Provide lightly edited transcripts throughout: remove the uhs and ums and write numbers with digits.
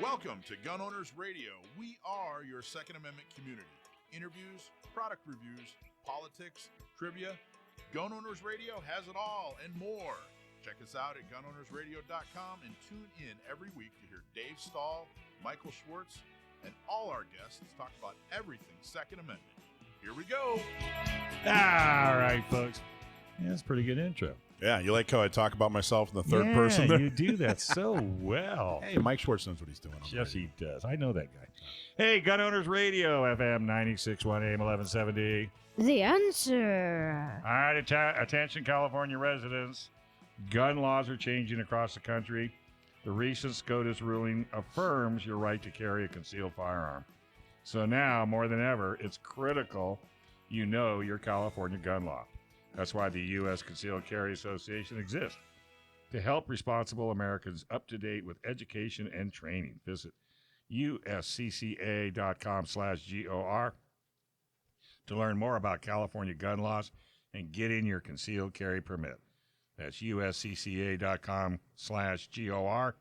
Welcome to Gun Owners Radio. We are your Second Amendment community. Interviews, product reviews, politics, trivia. Gun Owners Radio has it all and more. Check us out at gunownersradio.com and tune in every week to hear Dave Stahl, Michael Schwartz, and all our guests talk about everything Second Amendment. Here we go. All right, folks. Yeah, that's a pretty good intro. Yeah, you like how I talk about myself in the third person there? You do that so well. Hey, Mike Schwartz knows what he's doing. Yes, he does. I know that guy. Hey, Gun Owners Radio, FM 96.1 AM 1170. The answer. All right, attention California residents. Gun laws are changing across the country. The recent SCOTUS ruling affirms your right to carry a concealed firearm. So now, more than ever, it's critical you know your California gun law. That's why the U.S. Concealed Carry Association exists, to help responsible Americans up to date with education and training. Visit uscca.com/GOR to learn more about California gun laws and get in your concealed carry permit. That's uscca.com/GOR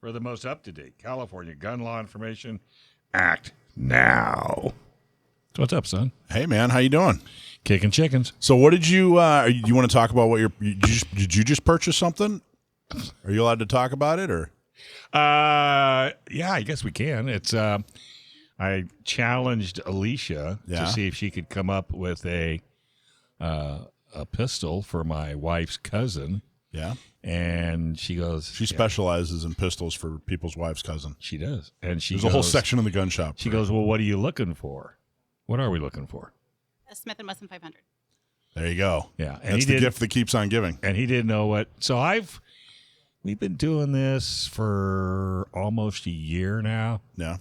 for the most up-to-date California gun law information. Act now. So what's up, son? Hey, man, how you doing? Kicking chickens. So what did you you want to talk about? What did you just purchase something? Are you allowed to talk about it, or? Yeah, I guess we can. It's I challenged Alisha to see if she could come up with a pistol for my wife's cousin. Yeah. And she goes. She specializes in pistols for people's wives' cousin. She does. And there's a whole section in the gun shop. She goes, well, what are you looking for? What are we looking for? A Smith & Wesson 500. There you go. Yeah. And that's the gift that keeps on giving. And he didn't know what. So we've been doing this for almost a year now. Yeah.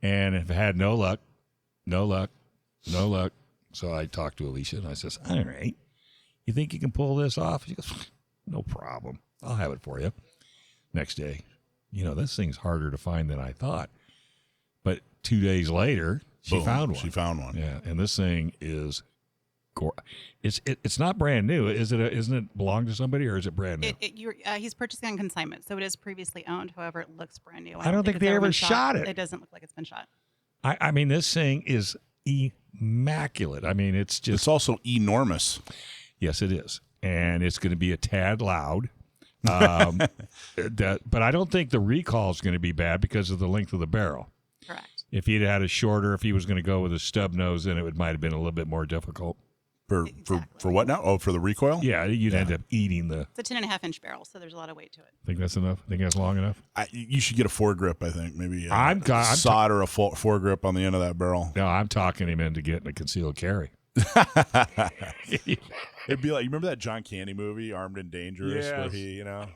And have had no luck. So I talked to Alisha and I says, all right, you think you can pull this off? She goes, no problem. I'll have it for you. Next day, this thing's harder to find than I thought. But 2 days later, she found one. She found one. Yeah, and this thing is, it's not brand new. Isn't it belong to somebody or is it brand new? He's purchasing on consignment, so it is previously owned. However, it looks brand new. I don't think they ever shot it. It doesn't look like it's been shot. I mean, this thing is immaculate. I mean, it's also enormous. Yes, it is, and it's going to be a tad loud. But I don't think the recall is going to be bad because of the length of the barrel. Correct. If he'd had a shorter, if he was going to go with a stub nose, then it might have been a little bit more difficult. For what now? Oh, for the recoil? Yeah, you'd end up eating the. It's a 10.5-inch barrel, so there's a lot of weight to it. Think that's enough? Think that's long enough? You should get a foregrip. I think maybe. I'm solder a foregrip on the end of that barrel. No, I'm talking him into getting a concealed carry. It'd be like, you remember that John Candy movie, Armed and Dangerous, where he, I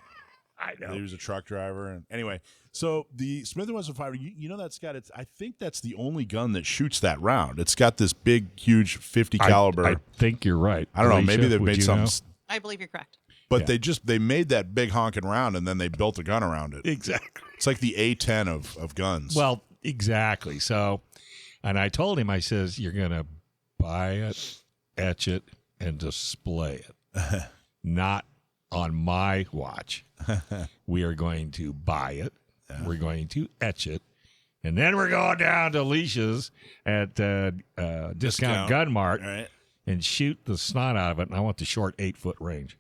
know. He was a truck driver. And anyway, so the Smith & Wesson 500, that's got I think that's the only gun that shoots that round. It's got this big, huge 50 caliber. I think you're right. I don't know. Alisha, Maybe they've made some. I believe you're correct. But they made that big honking round and then they built a gun around it. Exactly. It's like the A10 of guns. Well, exactly. So, and I told him, I says, you're going to buy it, etch it, and display it. Not on my watch. We are going to buy it. Yeah. We're going to etch it. And then we're going down to Alicia's at Discount Gun Mart and shoot the snot out of it. And I want the short 8-foot range.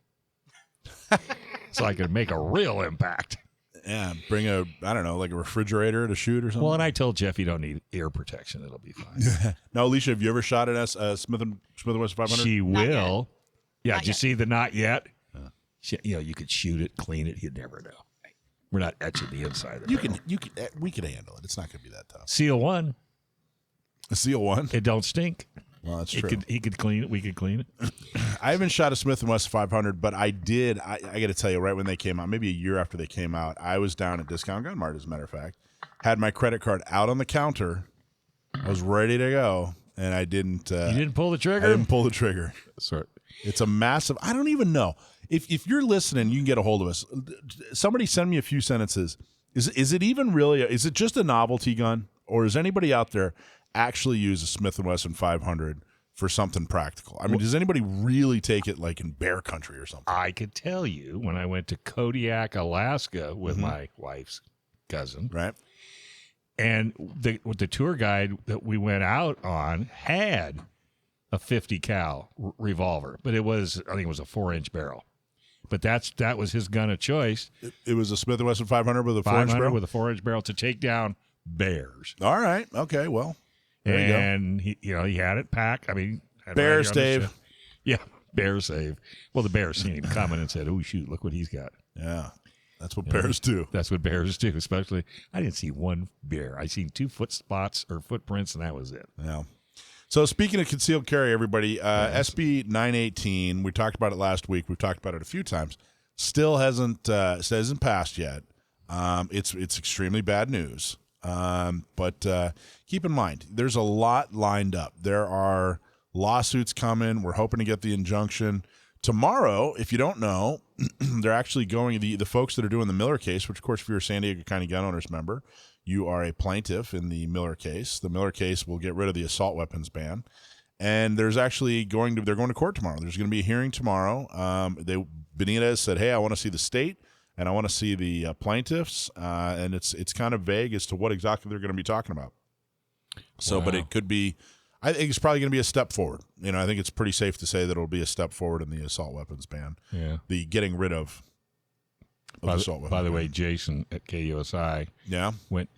So I can make a real impact. Yeah, bring like a refrigerator to shoot or something. Well, and I told Jeff you don't need ear protection. It'll be fine. Now, Alisha, have you ever shot at Smith & Wesson 500? She will. Yeah, Not did you yet. see the not yet? You could shoot it, clean it. You'd never know. Right. We're not etching the inside of it. We could handle it. It's not going to be that tough. Seal 1. A Seal 1? It don't stink. Well, that's true. He could clean it. We could clean it. I haven't shot a Smith & Wesson 500, but I did. I got to tell you, right when they came out, maybe a year after they came out, I was down at Discount Gun Mart, as a matter of fact. Had my credit card out on the counter. I was ready to go, and I didn't. You didn't pull the trigger? I didn't pull the trigger. Sorry. It's a massive. I don't even know. If you're listening, you can get a hold of us. Somebody send me a few sentences. Is it even really? Is it just a novelty gun, or does anybody out there actually use a Smith & Wesson 500 for something practical? I mean, does anybody really take it like in bear country or something? I could tell you when I went to Kodiak, Alaska with my wife's cousin. Right. And the tour guide that we went out on had a 50 cal revolver, but I think it was a 4-inch barrel. But that was his gun of choice. It was a Smith & Wesson 500 with a 4-inch barrel? With a 4-inch barrel to take down bears. All right. Okay. Well, there you go. And he had it packed. I mean, bear save. Yeah, bear save. Well, the bear seen him coming and said, "Oh shoot, look what he's got." Yeah, that's what bears do. That's what bears do. Especially, I didn't see one bear. I seen 2 footprints, and that was it. Yeah. So speaking of concealed carry, everybody, SB 918. We talked about it last week. We've talked about it a few times. Still hasn't passed yet. It's extremely bad news. But keep in mind, there's a lot lined up. There are lawsuits coming. We're hoping to get the injunction tomorrow. If you don't know, they're actually going the folks that are doing the Miller case, which of course, if you're a San Diego County gun owners member, you are a plaintiff in the Miller case. The Miller case will get rid of the assault weapons ban. And there's actually they're going to court tomorrow. There's going to be a hearing tomorrow. Benitez said, "Hey, I want to see the state and I want to see the plaintiffs." And it's kind of vague as to what exactly they're going to be talking about. So, But it could be, I think it's probably going to be a step forward. I think it's pretty safe to say that it'll be a step forward in the assault weapons ban. Yeah. The getting rid of assault weapons. By the way, Jason at KUSI went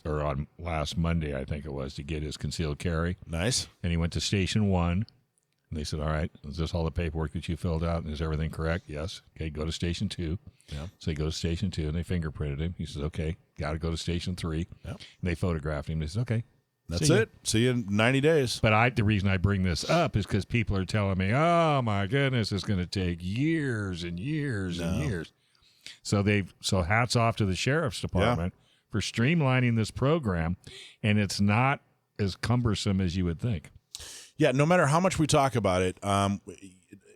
on last Monday, I think it was, to get his concealed carry. Nice. And he went to Station 1, and they said, "All right, is this all the paperwork that you filled out, and is everything correct?" "Yes." "Okay, go to Station 2. Yeah. So he goes to Station 2, and they fingerprinted him. He says, "Okay, got to go to Station 3. Yep. And they photographed him. They said, "Okay. That's it. See you in 90 days. But the reason I bring this up is because people are telling me, "Oh, my goodness, it's going to take years and years and years." So hats off to the sheriff's department for streamlining this program, and it's not as cumbersome as you would think. Yeah, no matter how much we talk about it,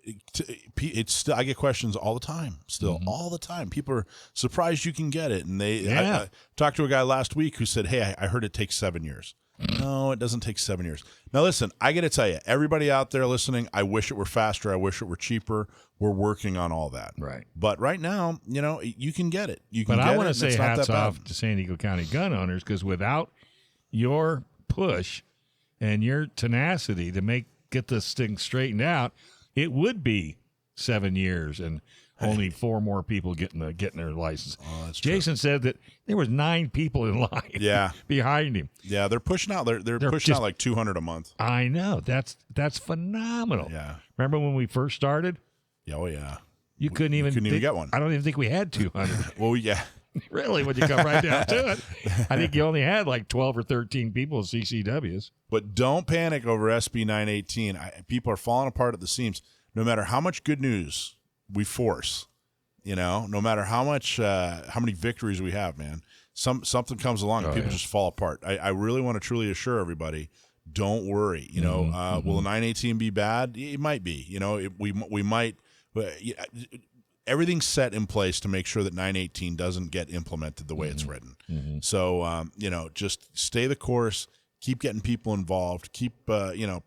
it's still, I get questions all the time. All the time. People are surprised you can get it, and I talked to a guy last week who said, "Hey, I heard it takes 7 years." No, it doesn't take 7 years. Now, listen, I got to tell you, everybody out there listening, I wish it were faster. I wish it were cheaper. We're working on all that. Right. But right now, you can get it. But I want to say hats off to San Diego County gun owners, because without your push and your tenacity to get this thing straightened out, it would be 7 years and only 4 more people getting their license. Oh, that's Jason true. said that there was 9 people in line behind him. Yeah, they're pushing out. They're pushing out like 200 a month. I know. That's phenomenal. Yeah. Remember when we first started? Oh, yeah. You couldn't even get one. I don't even think we had 200. Well, yeah. Really, when you come right down to it. I think you only had like 12 or 13 people in CCWs. But don't panic over SB 918. People are falling apart at the seams. No matter how much good news we force, no matter how many victories we have, man, something comes along and people just fall apart. I really want to truly assure everybody, don't worry. Will the 918 be bad? It might be. We might. Everything's set in place to make sure that 918 doesn't get implemented the way it's written. So just stay the course. Keep getting people involved. Keep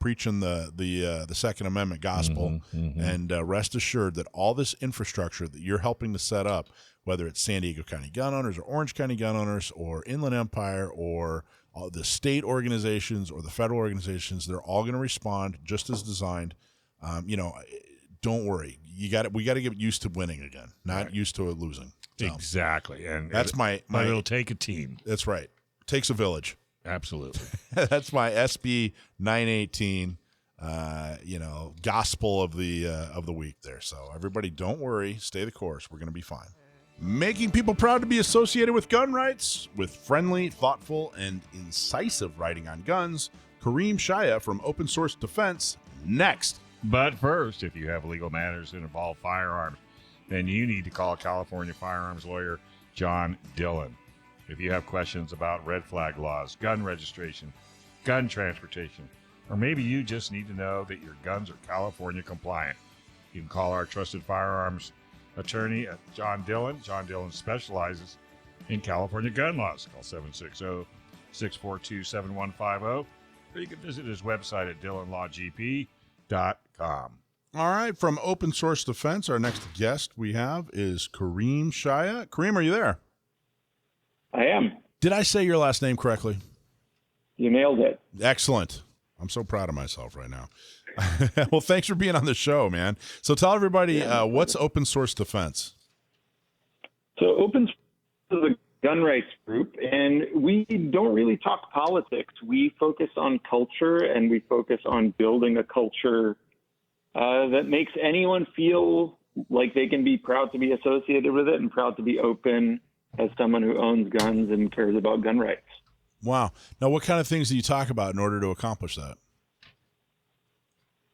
preaching the Second Amendment gospel, and rest assured that all this infrastructure that you're helping to set up, whether it's San Diego County gun owners or Orange County gun owners or Inland Empire or the state organizations or the federal organizations, they're all going to respond just as designed. Don't worry. We got to get used to winning again, not used to losing. So, exactly, and that's my. It'll take a team. That's right. It takes a village. Absolutely. That's my SB 918, gospel of the week there. So everybody, don't worry, stay the course. We're going to be fine. Making people proud to be associated with gun rights, with friendly, thoughtful, and incisive writing on guns. Kareem Shaya from Open Source Defense. Next. But first, if you have legal matters that involve firearms, then you need to call California firearms lawyer John Dillon. If you have questions about red flag laws, gun registration, gun transportation, or maybe you just need to know that your guns are California compliant, you can call our trusted firearms attorney at John Dillon. John Dillon specializes in California gun laws. Call 760-642-7150, or you can visit his website at DillonLawGP.com. All right, from Open Source Defense, our next guest we have is Kareem Shaya. Kareem, are you there? I am. Did I say your last name correctly? You nailed it. Excellent. I'm so proud of myself right now. Well, thanks for being on the show, man. So tell everybody, what's Open Source Defense? So Open Source is a gun rights group, and we don't really talk politics. We focus on culture, and we focus on building a culture that makes anyone feel like they can be proud to be associated with it and proud to be open as someone who owns guns and cares about gun rights. Wow. Now, what kind of things do you talk about in order to accomplish that?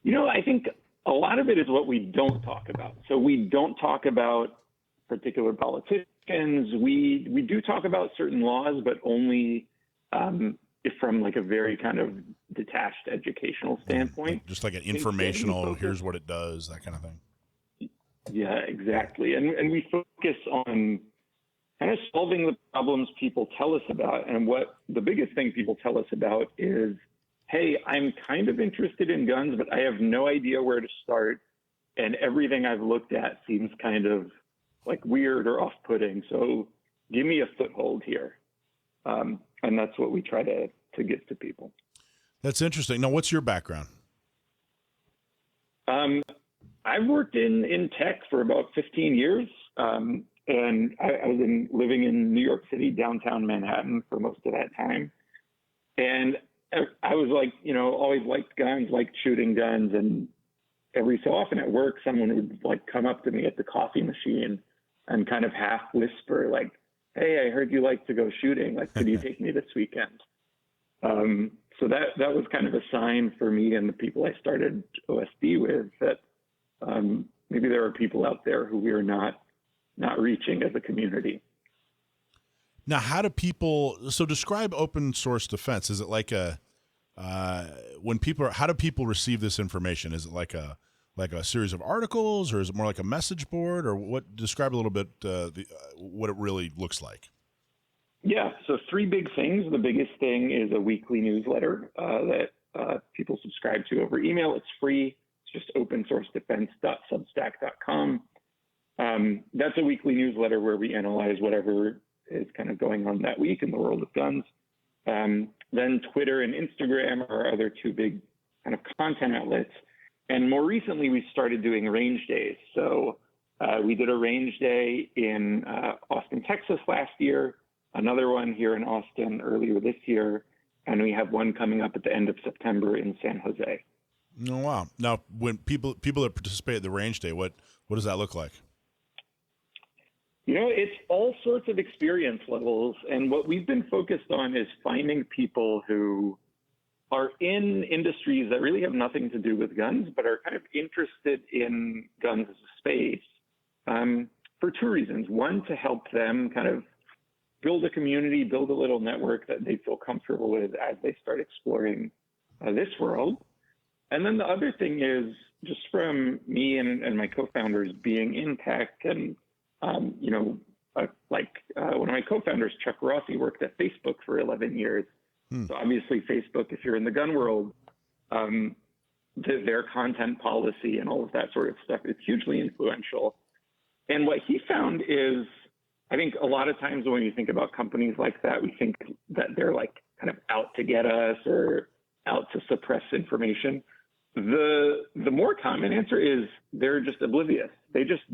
You know, I think a lot of it is what we don't talk about. So we don't talk about particular politicians. We do talk about certain laws, but only from like a very kind of detached educational standpoint. Just like an informational, here's what it does, that kind of thing. Yeah, exactly. And we focus on kind of solving the problems people tell us about. And what the biggest thing people tell us about is, hey, I'm kind of interested in guns, but I have no idea where to start. And everything I've looked at seems kind of like weird or off-putting. So give me a foothold here. And that's what we try to give to people. That's interesting. Now, what's your background? I've worked in tech for about 15 years. And I was living in New York City, downtown Manhattan for most of that time. And I was like, always liked guns, liked shooting guns. And every so often at work, someone would like come up to me at the coffee machine and kind of half whisper like, hey, I heard you like to go shooting. Like, could you take me this weekend? So that was kind of a sign for me and the people I started OSD with that maybe there are people out there who we are not reaching as a community. Now, how do people, so describe open source defense. Is it like how do people receive this information? Is it like a series of articles, or is it more like a message board, or what? Describe a little bit what it really looks like. Yeah, so 3 big things. The biggest thing is a weekly newsletter that people subscribe to over email. It's free. It's just opensourcedefense.substack.com. That's a weekly newsletter where we analyze whatever is kind of going on that week in the world of guns. Then Twitter and Instagram are our other 2 big kind of content outlets. And more recently, we started doing range days. So we did a range day in Austin, Texas last year, another one here in Austin earlier this year, and we have one coming up at the end of September in San Jose. Oh, wow. Now, when people that participate at the range day, what does that look like? It's all sorts of experience levels. And what we've been focused on is finding people who are in industries that really have nothing to do with guns, but are kind of interested in guns as a space for 2 reasons. One, to help them kind of build a community, build a little network that they feel comfortable with as they start exploring this world. And then the other thing is just from me and my co-founders being in tech and one of my co-founders, Chuck Rossi, worked at Facebook for 11 years. So obviously Facebook, if you're in the gun world, their content policy and all of that sort of stuff is hugely influential. And what he found is, I think a lot of times when you think about companies like that, we think that they're like kind of out to get us or out to suppress information. The more common answer is they're just oblivious. They just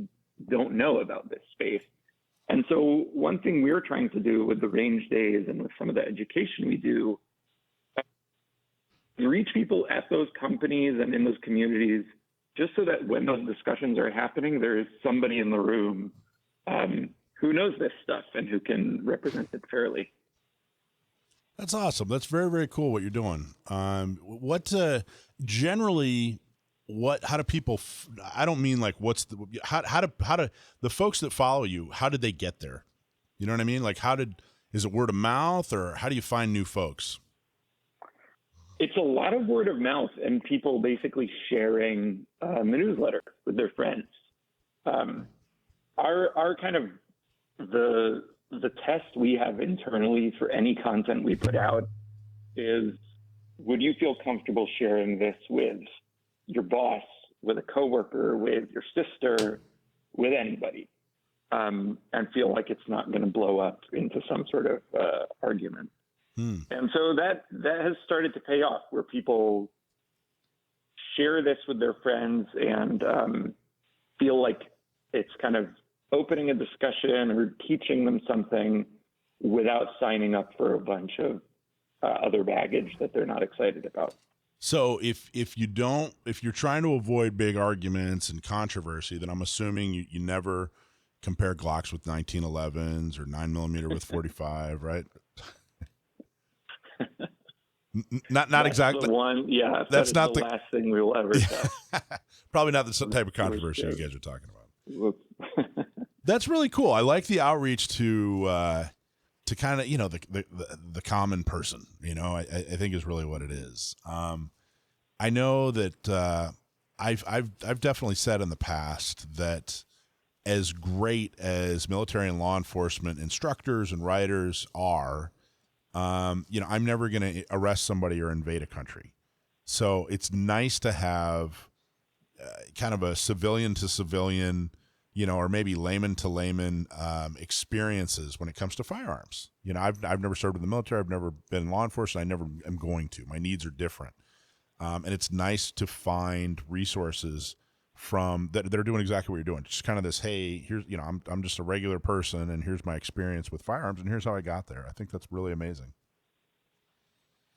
don't know about this space. And so one thing we're trying to do with the range days and with some of the education we do is reach people at those companies and in those communities, just so that when those discussions are happening, there is somebody in the room who knows this stuff and who can represent it fairly. That's awesome. That's very, very cool what you're doing. How do people, I don't mean like how do the folks that follow you, how did they get there? You know what I mean? Like is it word of mouth, or how do you find new folks? It's a lot of word of mouth and people basically sharing the newsletter with their friends. Our kind of the test we have internally for any content we put out is, would you feel comfortable sharing this with your boss, with a coworker, with your sister, with anybody? and feel like it's not going to blow up into some sort of argument. And so that has started to pay off, where people share this with their friends and feel like it's kind of opening a discussion or teaching them something without signing up for a bunch of other baggage that they're not excited about. So if you're trying to avoid big arguments and controversy, then I'm assuming you never compare Glocks with 1911s or 9mm with 45, right? Not exactly the one. Yeah, that's not the last thing we will ever say. Probably not the type of controversy you guys are talking about. That's really cool. I like the outreach to kind of, you know, the common person, you know, I think is really what it is. I know that I've definitely said in the past that as great as military and law enforcement instructors and writers are, you know, I'm never going to arrest somebody or invade a country. So it's nice to have kind of a civilian to civilian, you know, or maybe layman to layman experiences when it comes to firearms. You know, I've never served in the military. I've never been in law enforcement. I never am going to. My needs are different. And it's nice to find resources from that are doing exactly what you're doing. Just kind of this, hey, here's, you know, I'm just a regular person, and here's my experience with firearms, and here's how I got there. I think that's really amazing.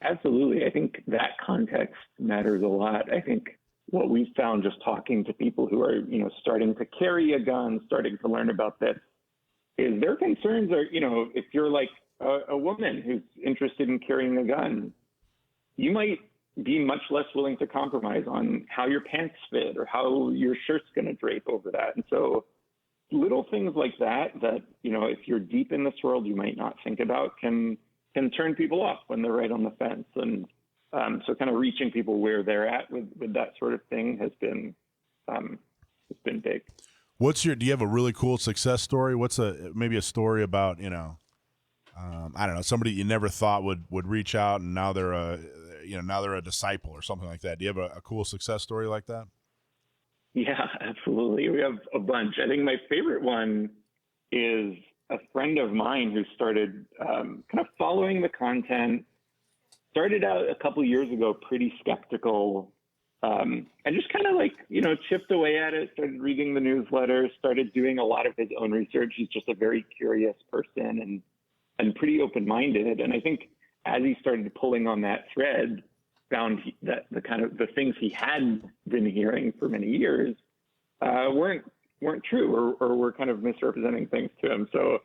Absolutely. I think that context matters a lot. I think what we've found just talking to people who are, you know, starting to carry a gun, starting to learn about this, is their concerns are, you know, if you're like a woman who's interested in carrying a gun, you might be much less willing to compromise on how your pants fit or how your shirt's going to drape over that. And so little things like that, you know, if you're deep in this world, you might not think about can turn people off when they're right on the fence. And so kind of reaching people where they're at with that sort of thing has been big. Do you have a really cool success story? What's maybe a story about, you know, I don't know, somebody you never thought would reach out, and now they're a disciple or something like that. Do you have a cool success story like that? Yeah, absolutely. We have a bunch. I think my favorite one is a friend of mine who started kind of following the content, started out a couple years ago pretty skeptical, and just kind of like, you know, chipped away at it, started reading the newsletter, started doing a lot of his own research. He's just a very curious person and pretty open-minded. And I think as he started pulling on that thread, found that the things he had been hearing for many years weren't true or were kind of misrepresenting things to him. So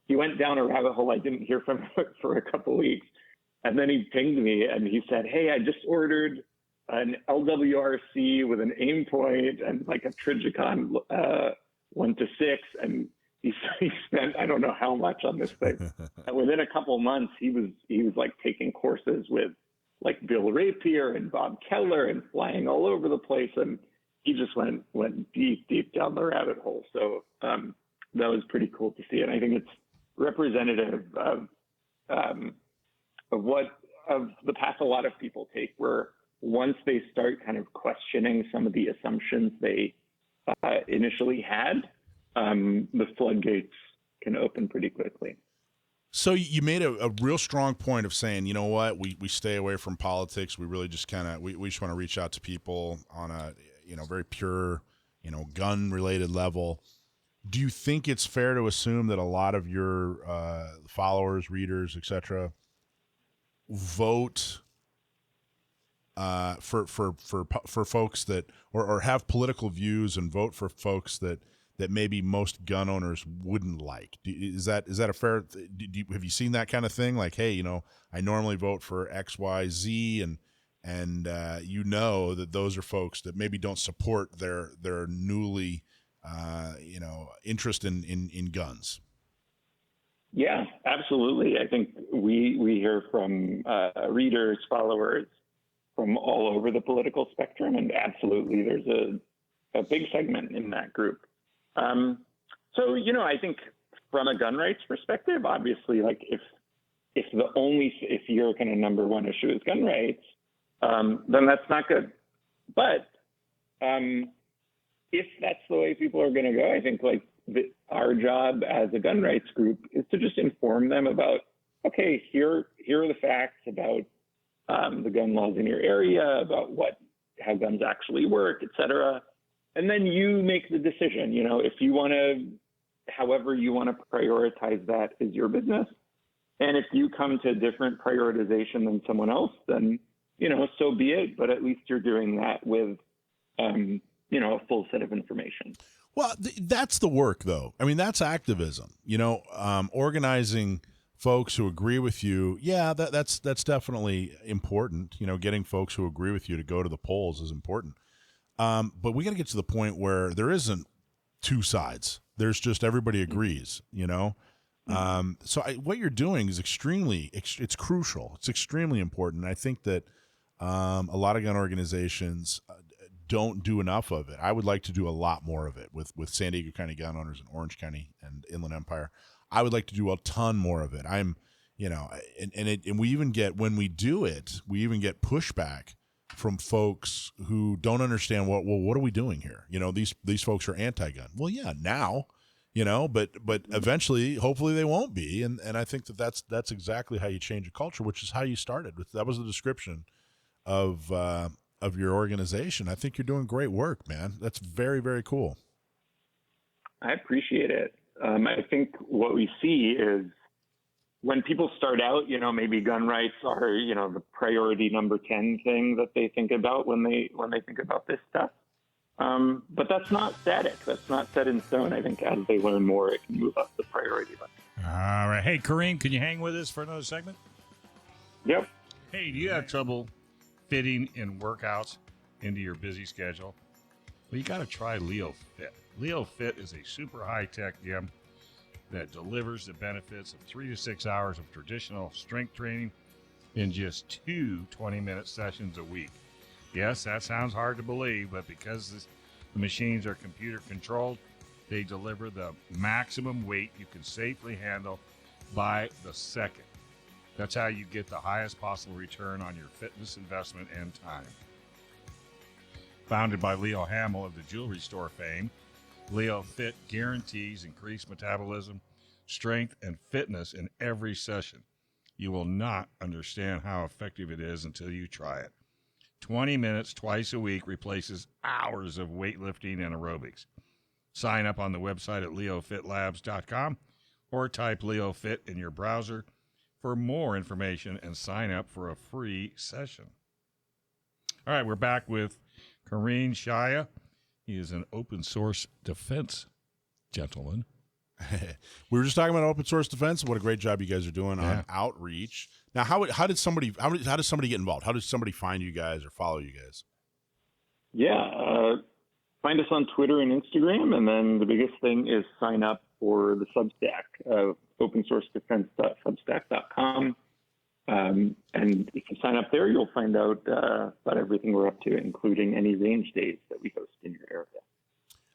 he went down a rabbit hole. I didn't hear from him for a couple of weeks. And then he pinged me and he said, hey, I just ordered an LWRC with an aim point and like a Trijicon 1-6. And he spent, I don't know how much on this thing. And within a couple of months, he was like taking courses with like Bill Rapier and Bob Keller and flying all over the place. And he just went deep down the rabbit hole. So that was pretty cool to see. And I think it's representative of the path a lot of people take, where once they start kind of questioning some of the assumptions they initially had, the floodgates can open pretty quickly. So you made a real strong point of saying, you know what, we stay away from politics. We really just kind of, we just want to reach out to people on a, you know, very pure, you know, gun related level. Do you think it's fair to assume that a lot of your followers, readers, etc., vote for folks that or have political views and vote for folks that maybe most gun owners wouldn't like? Is that a fair? Have you seen that kind of thing? Like, hey, you know, I normally vote for X, Y, Z, and you know that those are folks that maybe don't support their newly you know, interest in guns. Yeah, absolutely. I think we hear from readers, followers from all over the political spectrum, and absolutely there's a big segment in that group. So, you know, I think from a gun rights perspective, obviously, like if your kind of number one issue is gun rights, then that's not good. But if that's the way people are going to go, I think like our job as a gun rights group is to just inform them about, okay, here are the facts about the gun laws in your area, about how guns actually work, et cetera. And then you make the decision, if you want to, however you want to prioritize that is your business. And if you come to a different prioritization than someone else, then, so be it. But at least you're doing that with, a full set of information. Well, that's the work, though. I mean, that's activism. Organizing folks who agree with you. Yeah, that's definitely important. Getting folks who agree with you to go to the polls is important. But we got to get to the point where there isn't two sides. There's just everybody agrees. So what you're doing is it's crucial. It's extremely important. And I think that a lot of gun organizations don't do enough of it. I would like to do a lot more of it with San Diego County gun owners in Orange County and Inland Empire. I would like to do a ton more of it. And we even get, when we do it, we even get pushback from folks who don't understand what are we doing here? These folks are anti-gun. Well, yeah, now, but eventually, hopefully they won't be. And I think that's exactly how you change a culture, which is how you started. That was the description of your organization. I think you're doing great work, man. That's very, very cool. I appreciate it. I think what we see is when people start out, maybe gun rights are, the priority number 10 thing that they think about when they think about this stuff. But that's not static. That's not set in stone. I think as they learn more, it can move up the priority list. All right. Hey, Kareem, can you hang with us for another segment? Yep. Hey, do you have trouble fitting in workouts into your busy schedule? Well, you got to try Leo Fit. Leo Fit is a super high-tech gym that delivers the benefits of 3 to 6 hours of traditional strength training in just 2 20-minute sessions a week. Yes, that sounds hard to believe, but because the machines are computer-controlled, they deliver the maximum weight you can safely handle by the second. That's how you get the highest possible return on your fitness investment and time. Founded by Leo Hamill of the jewelry store fame, Leo Fit guarantees increased metabolism, strength, and fitness in every session. You will not understand how effective it is until you try it. 20 minutes twice a week replaces hours of weightlifting and aerobics. Sign up on the website at leofitlabs.com or type LeoFit in your browser for more information and sign up for a free session. All right, we're back with Kareem Shaya. He is an open source defense gentleman. We were just talking about open source defense. What a great job you guys are doing on outreach. Now, how does somebody get involved? How does somebody find you guys or follow you guys? Yeah, find us on Twitter and Instagram, and then the biggest thing is sign up for the Substack, opensourcedefense.substack.com. And if you sign up there, you'll find out about everything we're up to, including any range days that we host in your area.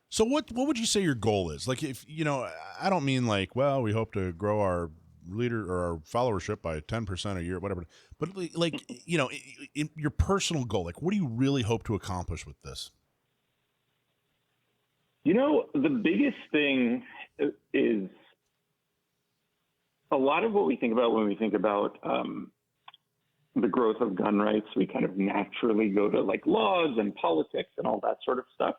So what would you say your goal is? Like, if, I don't mean like, well, we hope to grow our leader or our followership by 10% a year, whatever. But like, in your personal goal, like, what do you really hope to accomplish with this? The biggest thing is a lot of what we think about when we think about the growth of gun rights. We kind of naturally go to like laws and politics and all that sort of stuff.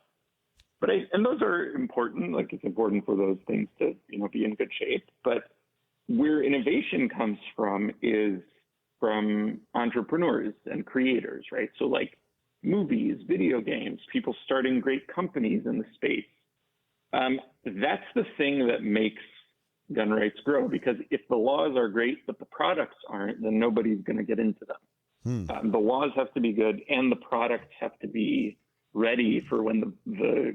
And those are important. Like, it's important for those things to, be in good shape. But where innovation comes from is from entrepreneurs and creators, right? So like movies, video games, people starting great companies in the space. That's the thing that makes gun rights grow, because if the laws are great but the products aren't, then nobody's going to get into them. The laws have to be good and the products have to be ready for when the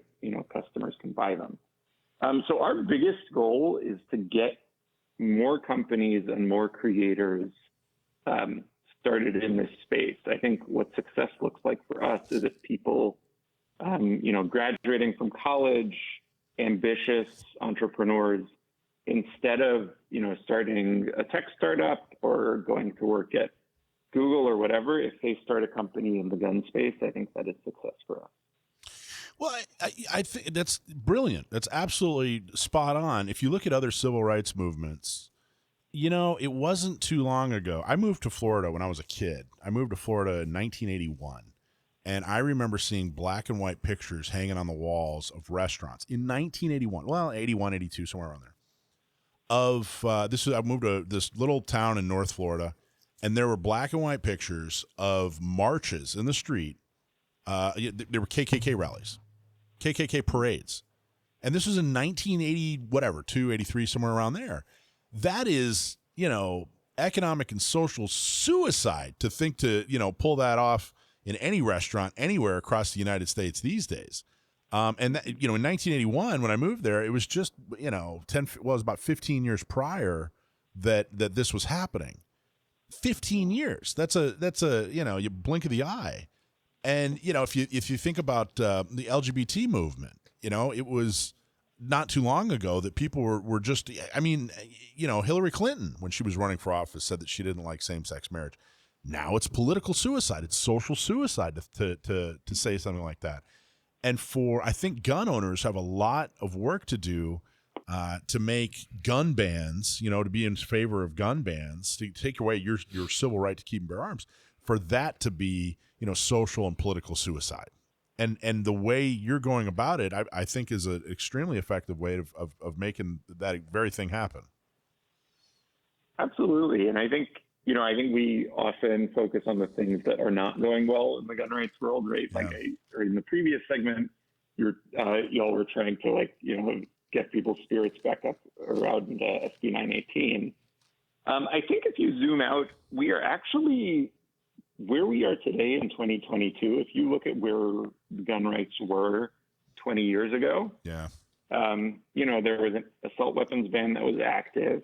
customers can buy them. So our biggest goal is to get more companies and more creators started in this space. I think what success looks like for us is if people, graduating from college, ambitious entrepreneurs, instead of, starting a tech startup or going to work at Google or whatever, if they start a company in the gun space, I think that is success for us. Well, I think that's brilliant. That's absolutely spot on. If you look at other civil rights movements, it wasn't too long ago. I moved to Florida when I was a kid. I moved to Florida in 1981. And I remember seeing black and white pictures hanging on the walls of restaurants in 1981. Well, 81, 82, somewhere around there. I moved to this little town in North Florida, and there were black and white pictures of marches in the street. There were KKK rallies, KKK parades. And this was in 1980, whatever, 83, somewhere around there. That is, economic and social suicide to think to, pull that off in any restaurant anywhere across the United States these days. And that, in 1981, when I moved there, it was just, it was about 15 years prior that this was happening. 15 years. That's a, you blink of the eye. And, if you think about the LGBT movement, it was not too long ago that people were just, Hillary Clinton, when she was running for office, said that she didn't like same-sex marriage. Now it's political suicide. It's social suicide to say something like that. And I think gun owners have a lot of work to do to make gun bans, to be in favor of gun bans, to take away your civil right to keep and bear arms, for that to be, social and political suicide. And the way you're going about it, I think is an extremely effective way of making that very thing happen. Absolutely. And I think we often focus on the things that are not going well in the gun rights world, right? Yeah. Or in the previous segment, y'all were trying to get people's spirits back up around SB 918. I think if you zoom out, we are actually where we are today in 2022. If you look at where gun rights were 20 years ago, yeah, there was an assault weapons ban that was active.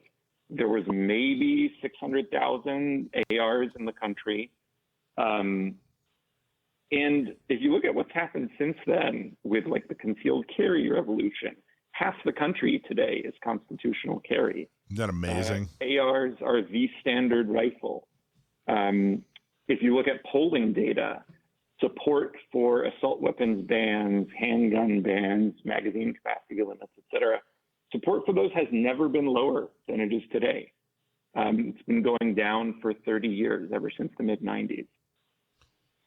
There was maybe 600,000 ARs in the country. And if you look at what's happened since then with the concealed carry revolution, half the country today is constitutional carry. Isn't that amazing? ARs are the standard rifle. If you look at polling data, support for assault weapons bans, handgun bans, magazine capacity limits, et cetera, support for those has never been lower than it is today. It's been going down for 30 years, ever since the mid-90s.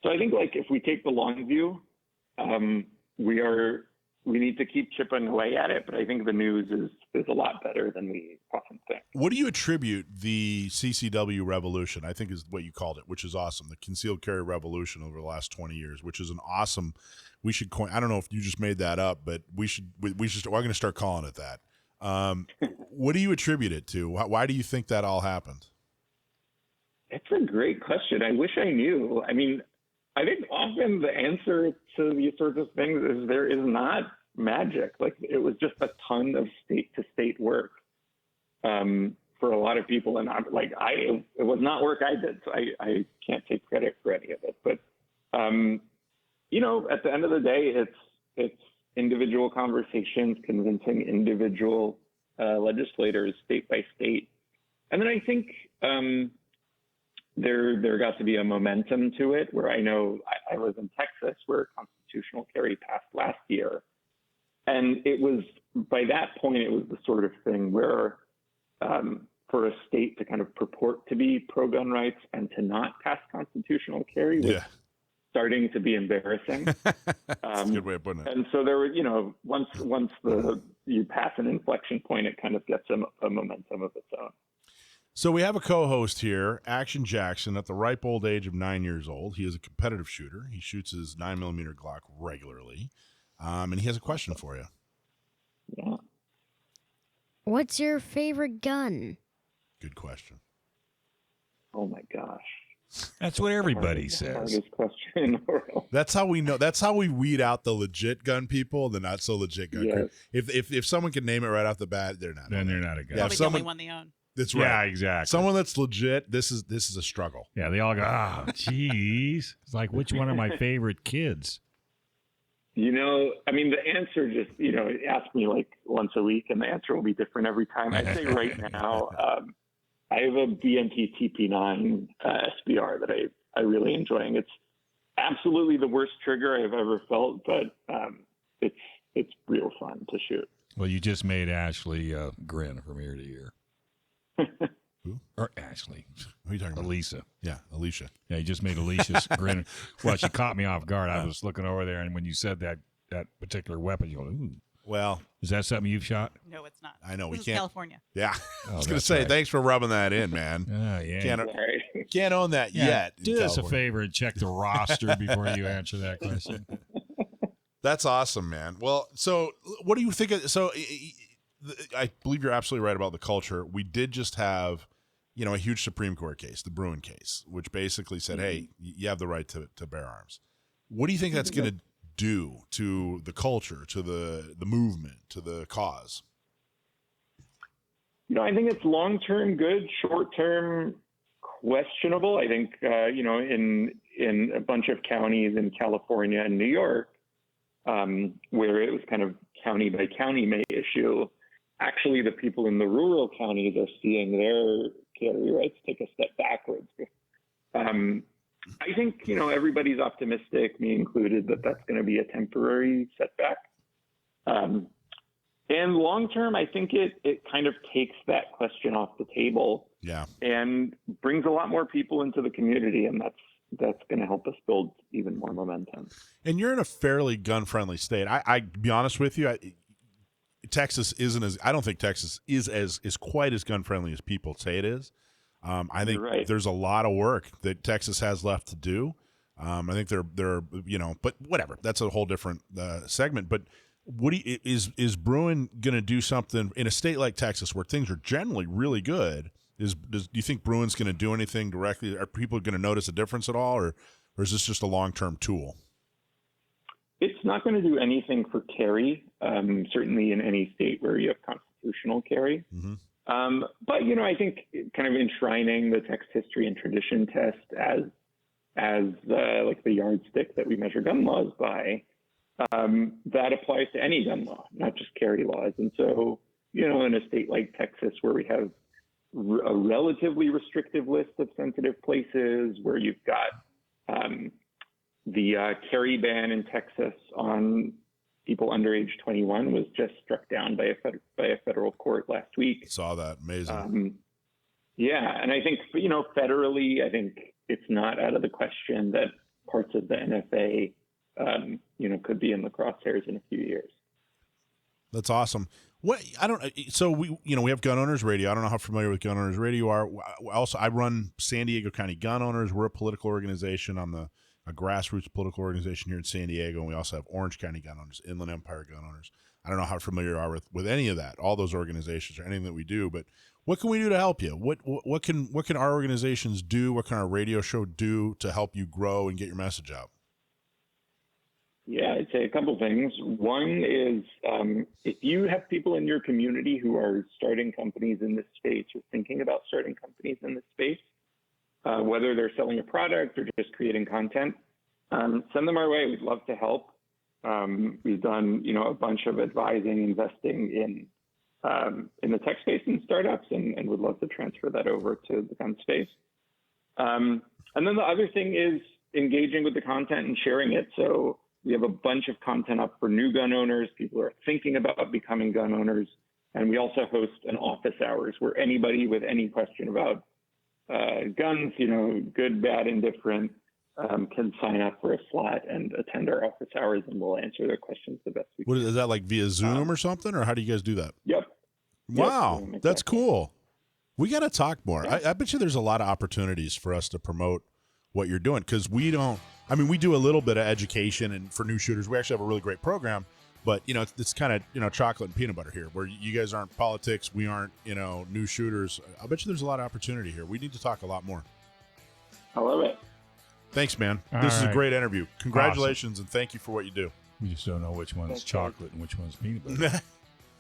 So I think if we take the long view, we need to keep chipping away at it, but I think the news is a lot better than we often think. What do you attribute the CCW revolution, I think is what you called it, which is awesome, the concealed carry revolution over the last 20 years, which is an awesome, we should coin, I don't know if you just made that up, but we're going to start calling it that. What do you attribute it to? Why do you think that all happened? It's a great question. I wish I knew. I mean, I think often the answer to these sorts of things is there is not magic. It was just a ton of state-to-state work for a lot of people, and it was not work I did, so I can't take credit for any of it. But at the end of the day, it's individual conversations, convincing individual legislators state by state, and then I think there got to be a momentum to it. Where I know I was in Texas, where constitutional carry passed last year, and it was by that point it was the sort of thing where for a state to kind of purport to be pro-gun rights and to not pass constitutional carry was starting to be embarrassing. That's a good way of putting it. And so there were, once you pass an inflection point, it kind of gets a momentum of its own. So we have a co-host here, Action Jackson, at the ripe old age of 9 years old. He is a competitive shooter. He shoots his 9mm Glock regularly, and he has a question for you. Yeah. What's your favorite gun? Good question. Oh my gosh. That's what everybody says. Hardest question in the world. That's how we know. That's how we weed out the legit gun people, the not so legit gun. Yes. If someone can name it right off the bat, they're not. Then they're not a gun. Yeah, Probably if the someone, only one they own. that's right. Yeah, exactly. Someone that's legit. This is a struggle. Yeah, they all go, jeez. It's like, which one of my favorite kids? I mean, the answer just, ask me once a week, and the answer will be different every time. I'd say right now, I have a BMP TP9 SBR that I really enjoying. It's absolutely the worst trigger I've ever felt, but it's real fun to shoot. Well, you just made Ashley grin from ear to ear. Who? Or Ashley. Who are you talking about? Alisha. Yeah, Alisha. Yeah, you just made Alicia's grin. Well, she caught me off guard. I was looking over there, and when you said that particular weapon, you go, ooh. Well, Is that something you've shot? No, it's not. I know This we is can't. California. Yeah, Oh, I was going to that's say right. thanks for rubbing that in, man. Oh, yeah. Can't own that Yeah, yet. in do us a California. favor and check the roster before you answer that question. That's awesome, man. Well, so what do you think of, so I believe you're absolutely right about the culture. We did just have, a huge Supreme Court case, the Bruin case, which basically said, hey, you have the right to bear arms. What do you think that's going to do to the culture, to the movement, to the cause? I think it's long-term good, short-term questionable. I think, in a bunch of counties in California and New York, where it was kind of county by county issue, actually the people in the rural counties are seeing their carry rights take a step backwards. I think, everybody's optimistic, me included, that that's going to be a temporary setback. And long term, I think it kind of takes that question off the table, and brings a lot more people into the community, and that's going to help us build even more momentum. And you're in a fairly gun-friendly state. I be honest with you, Texas isn't as. I don't think Texas is quite as gun-friendly as people say it is. I think there's a lot of work that Texas has left to do. I think they're but whatever. That's a whole different segment. But what is Bruin going to do something in a state like Texas where things are generally really good? Do you think Bruin's going to do anything directly? Are people going to notice a difference at all, or is this just a long-term tool? It's not going to do anything for carry, certainly in any state where you have constitutional carry. Mm-hmm. But, I think kind of enshrining the text history and tradition test as like the yardstick that we measure gun laws by, that applies to any gun law, not just carry laws. And so, in a state like Texas where we have a relatively restrictive list of sensitive places, where you've got the carry ban in Texas on people under age 21 was just struck down by a federal court last week. Saw that. Amazing. And I think, federally, I think it's not out of the question that parts of the NFA, could be in the crosshairs in a few years. That's awesome. So we have Gun Owners Radio. I don't know how familiar with Gun Owners Radio you are. Also, I run San Diego County Gun Owners. We're a political organization. I'm a grassroots political organization here in San Diego, and we also have Orange County Gun Owners, Inland Empire Gun Owners. I don't know how familiar you are with any of that, all those organizations or anything that we do, but what can we do to help you? What can our organizations do? What can our radio show do to help you grow and get your message out? Yeah, I'd say a couple things. One is if you have people in your community who are starting companies in this space or thinking about starting companies in this space, whether they're selling a product or just creating content, send them our way. We'd love to help. We've done, a bunch of advising, investing in the tech space and startups, and would love to transfer that over to the gun space. And then the other thing is engaging with the content and sharing it. So we have a bunch of content up for new gun owners, people who are thinking about becoming gun owners. And we also host an office hours where anybody with any question about guns, good, bad, indifferent, can sign up for a slot and attend our office hours, and we'll answer their questions the best we can. Is that like via Zoom or something, or how do you guys do that? Yep. Wow, Zoom, exactly. That's cool. We got to talk more. Yeah. I bet you there's a lot of opportunities for us to promote what you're doing, because we do a little bit of education, and for new shooters, we actually have a really great program. But, it's kind of, chocolate and peanut butter here, where you guys aren't politics. We aren't, new shooters. I bet you there's a lot of opportunity here. We need to talk a lot more. I love it. Thanks, man. All This is a right. great interview. Congratulations, and thank you for what you do. We just don't know which one's Thanks, chocolate and which one's peanut butter.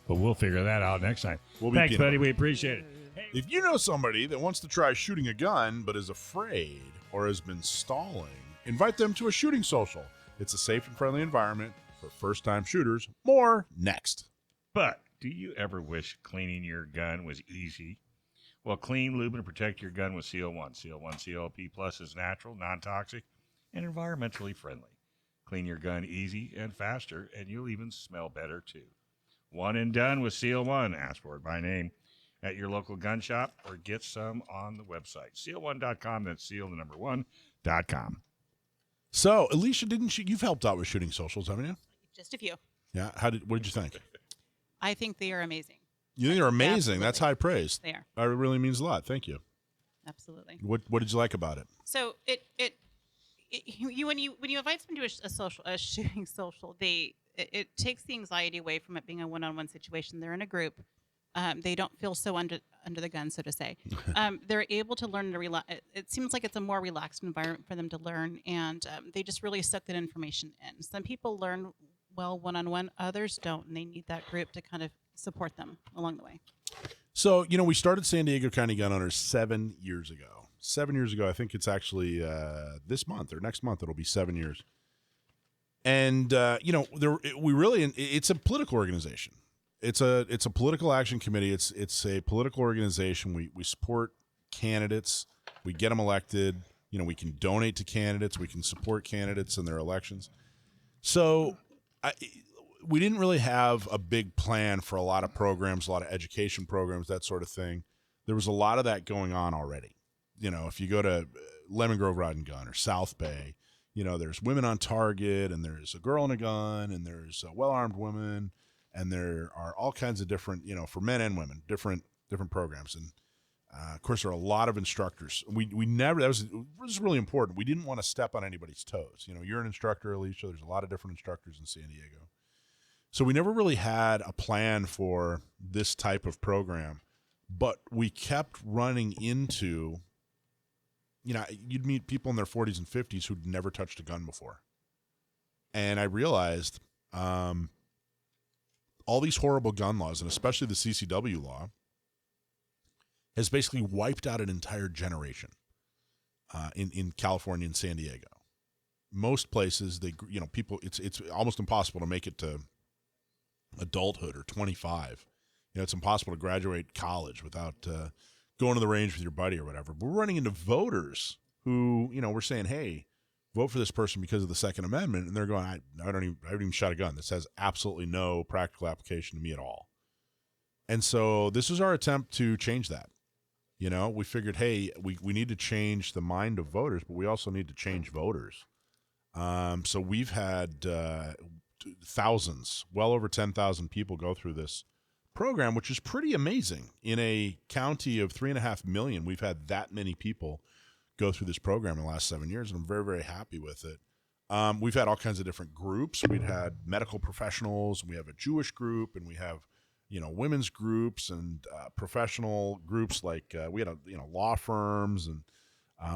But we'll figure that out next time. We'll be Thanks, peanut buddy. butter. We appreciate it. If you know somebody that wants to try shooting a gun but is afraid or has been stalling, invite them to a shooting social. It's a safe and friendly environment for first-time shooters. More next. But do you ever wish cleaning your gun was easy? Well, clean, lube, and protect your gun with CO1. CO1 CLP Plus is natural, non-toxic, and environmentally friendly. Clean your gun easy and faster, and you'll even smell better, too. One and done with Seal One. Ask for it by name at your local gun shop or get some on the website. Seal1.com. That's seal1.com. So, Alisha, you've helped out with shooting socials, haven't you? Just a few. Yeah. What did you think? I think they are amazing. You think they're amazing? Absolutely. That's high praise. They are. That really means a lot. Thank you. Absolutely. What did you like about it? So when you invite someone to a shooting social, it takes the anxiety away from it being a one-on-one situation. They're in a group. They don't feel so under the gun, so to say. They're able to learn to it seems like it's a more relaxed environment for them to learn, and they just really suck that information in. Some people learn well one-on-one, others don't, and they need that group to kind of support them along the way. So, we started San Diego County Gun Owners 7 years ago. 7 years ago, I think it's actually this month or next month, it'll be 7 years. And, it's a political organization. It's a political action committee. It's a political organization. We support candidates. We get them elected. We can donate to candidates. We can support candidates in their elections. So we didn't really have a big plan for a lot of programs, a lot of education programs, that sort of thing. There was a lot of that going on already. If you go to Lemon Grove Rod and Gun or South Bay, there's Women on Target, and there's a Girl and a Gun, and there's Well-Armed Women, and there are all kinds of different, for men and women, different programs. And of course, there are a lot of instructors. We never, that was really important. We didn't want to step on anybody's toes. You're an instructor, Alisha. There's a lot of different instructors in San Diego. So we never really had a plan for this type of program, but we kept running into, you'd meet people in their 40s and 50s who'd never touched a gun before. And I realized all these horrible gun laws, and especially the CCW law, has basically wiped out an entire generation in California and San Diego. Most places, people, it's almost impossible to make it to adulthood or 25. It's impossible to graduate college without going to the range with your buddy or whatever. But we're running into voters who, we're saying, hey, vote for this person because of the Second Amendment. And they're going, I haven't even shot a gun. This has absolutely no practical application to me at all. And so this is our attempt to change that. We figured, hey, we need to change the mind of voters, but we also need to change voters. So we've had thousands, well over 10,000 people go through this program, which is pretty amazing. In a county of 3.5 million, we've had that many people go through this program in the last 7 years, and I'm very, very happy with it. We've had all kinds of different groups. We've had medical professionals, and we have a Jewish group, and we have women's groups and professional groups like we had law firms and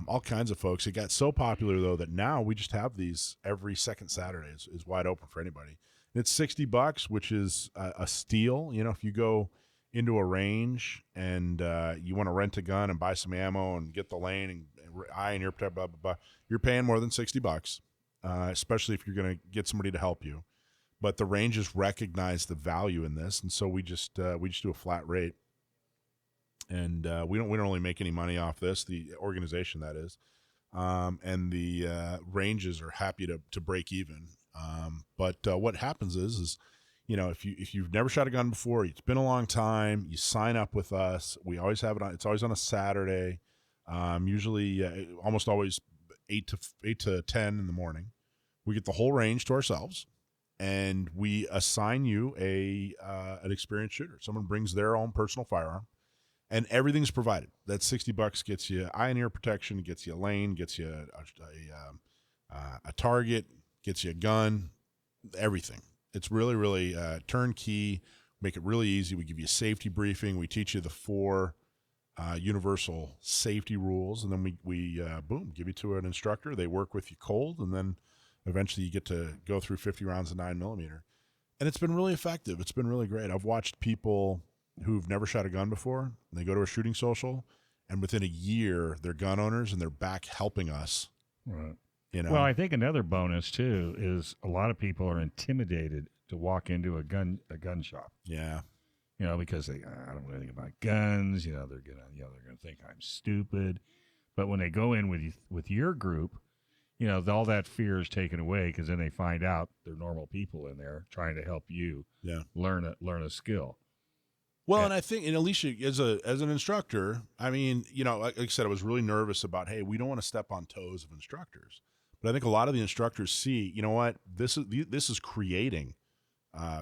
all kinds of folks. It got so popular though that now we just have these every second Saturday is wide open for anybody. And it's $60, which is a steal. If you go into a range and you want to rent a gun and buy some ammo and get the lane and eye and ear protect, blah blah blah, you're paying more than $60, especially if you're going to get somebody to help you. But the ranges recognize the value in this, and so we just do a flat rate, and we don't really make any money off this. The organization, that is, and the ranges are happy to break even. But what happens is if you've never shot a gun before, it's been a long time, you sign up with us. We always have it on. It's always on a Saturday, usually almost always 8 to 10 in the morning. We get the whole range to ourselves. And we assign you an experienced shooter. Someone brings their own personal firearm, and everything's provided. That $60 gets you eye and ear protection, gets you a lane, gets you a target, gets you a gun, everything. It's really, really turnkey. Make it really easy. We give you a safety briefing. We teach you the 4 universal safety rules, and then we give you to an instructor. They work with you cold, and then eventually you get to go through 50 rounds of 9mm. And it's been really effective. It's been really great. I've watched people who've never shot a gun before, and they go to a shooting social, and within a year, they're gun owners, and they're back helping us. Right. Well, I think another bonus, too, is a lot of people are intimidated to walk into a gun shop. Yeah. Because I don't know anything about guns. They're gonna think I'm stupid. But when they go in with your group, all that fear is taken away because then they find out they're normal people in there trying to help you learn a skill. Well, and I think, and Alisha, as an instructor, I mean, like I said, I was really nervous about, hey, we don't want to step on toes of instructors. But I think a lot of the instructors see, you know what, this is creating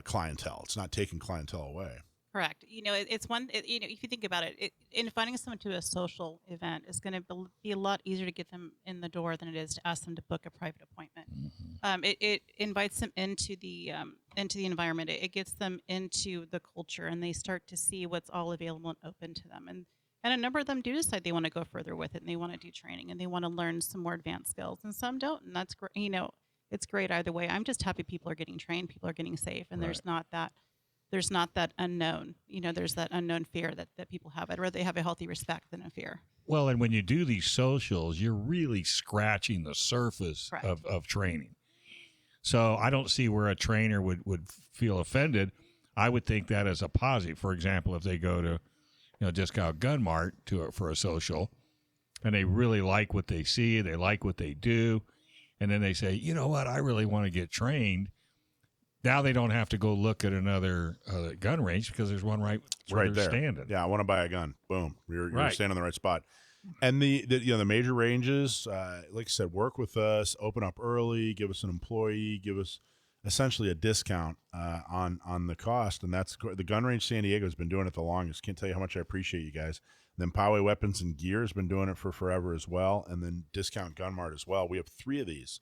clientele. It's not taking clientele away. Correct. It's one. If you think about it, inviting someone to a social event is going to be a lot easier to get them in the door than it is to ask them to book a private appointment. Mm-hmm. It invites them into the environment. It gets them into the culture, and they start to see what's all available and open to them. And a number of them do decide they want to go further with it, and they want to do training, and they want to learn some more advanced skills, and some don't. And that's great. It's great either way. I'm just happy people are getting trained, people are getting safe, and there's not that unknown. There's that unknown fear that people have. I'd rather they have a healthy respect than a fear. Well, and when you do these socials, you're really scratching the surface of training. So I don't see where a trainer would feel offended. I would think that as a positive. For example, if they go to Discount Gun Mart for a social, and they really like what they see, they like what they do, and then they say, you know what, I really want to get trained. Now they don't have to go look at another gun range because there's one right where they're standing. Yeah, I want to buy a gun. Boom, you're standing in the right spot. And the major ranges, like I said, work with us, open up early, give us an employee, give us essentially a discount on the cost, and that's the Gun Range San Diego has been doing it the longest. Can't tell you how much I appreciate you guys. And then Poway Weapons and Gear has been doing it for forever as well, and then Discount Gun Mart as well. We have 3 of these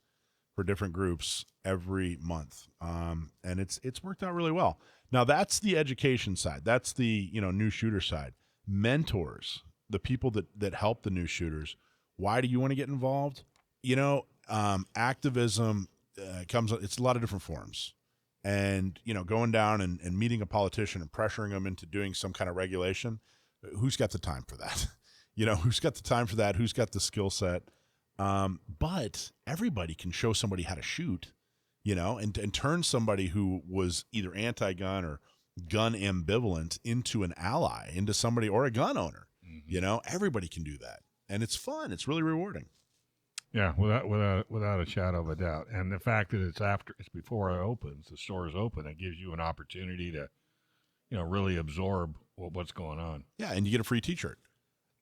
for different groups every month, and it's worked out really well. Now that's the education side. That's the new shooter side. Mentors, the people that help the new shooters. Why do you want to get involved? Activism comes. It's a lot of different forms, and going down and meeting a politician and pressuring them into doing some kind of regulation. Who's got the time for that? Who's got the time for that? Who's got the skill set? But everybody can show somebody how to shoot, and turn somebody who was either anti-gun or gun ambivalent into an ally, into somebody or a gun owner. Mm-hmm. Everybody can do that, and it's fun. It's really rewarding. Yeah, without a shadow of a doubt. And the fact that it's before it opens, the store is open, it gives you an opportunity to, really absorb what's going on. Yeah, and you get a free T-shirt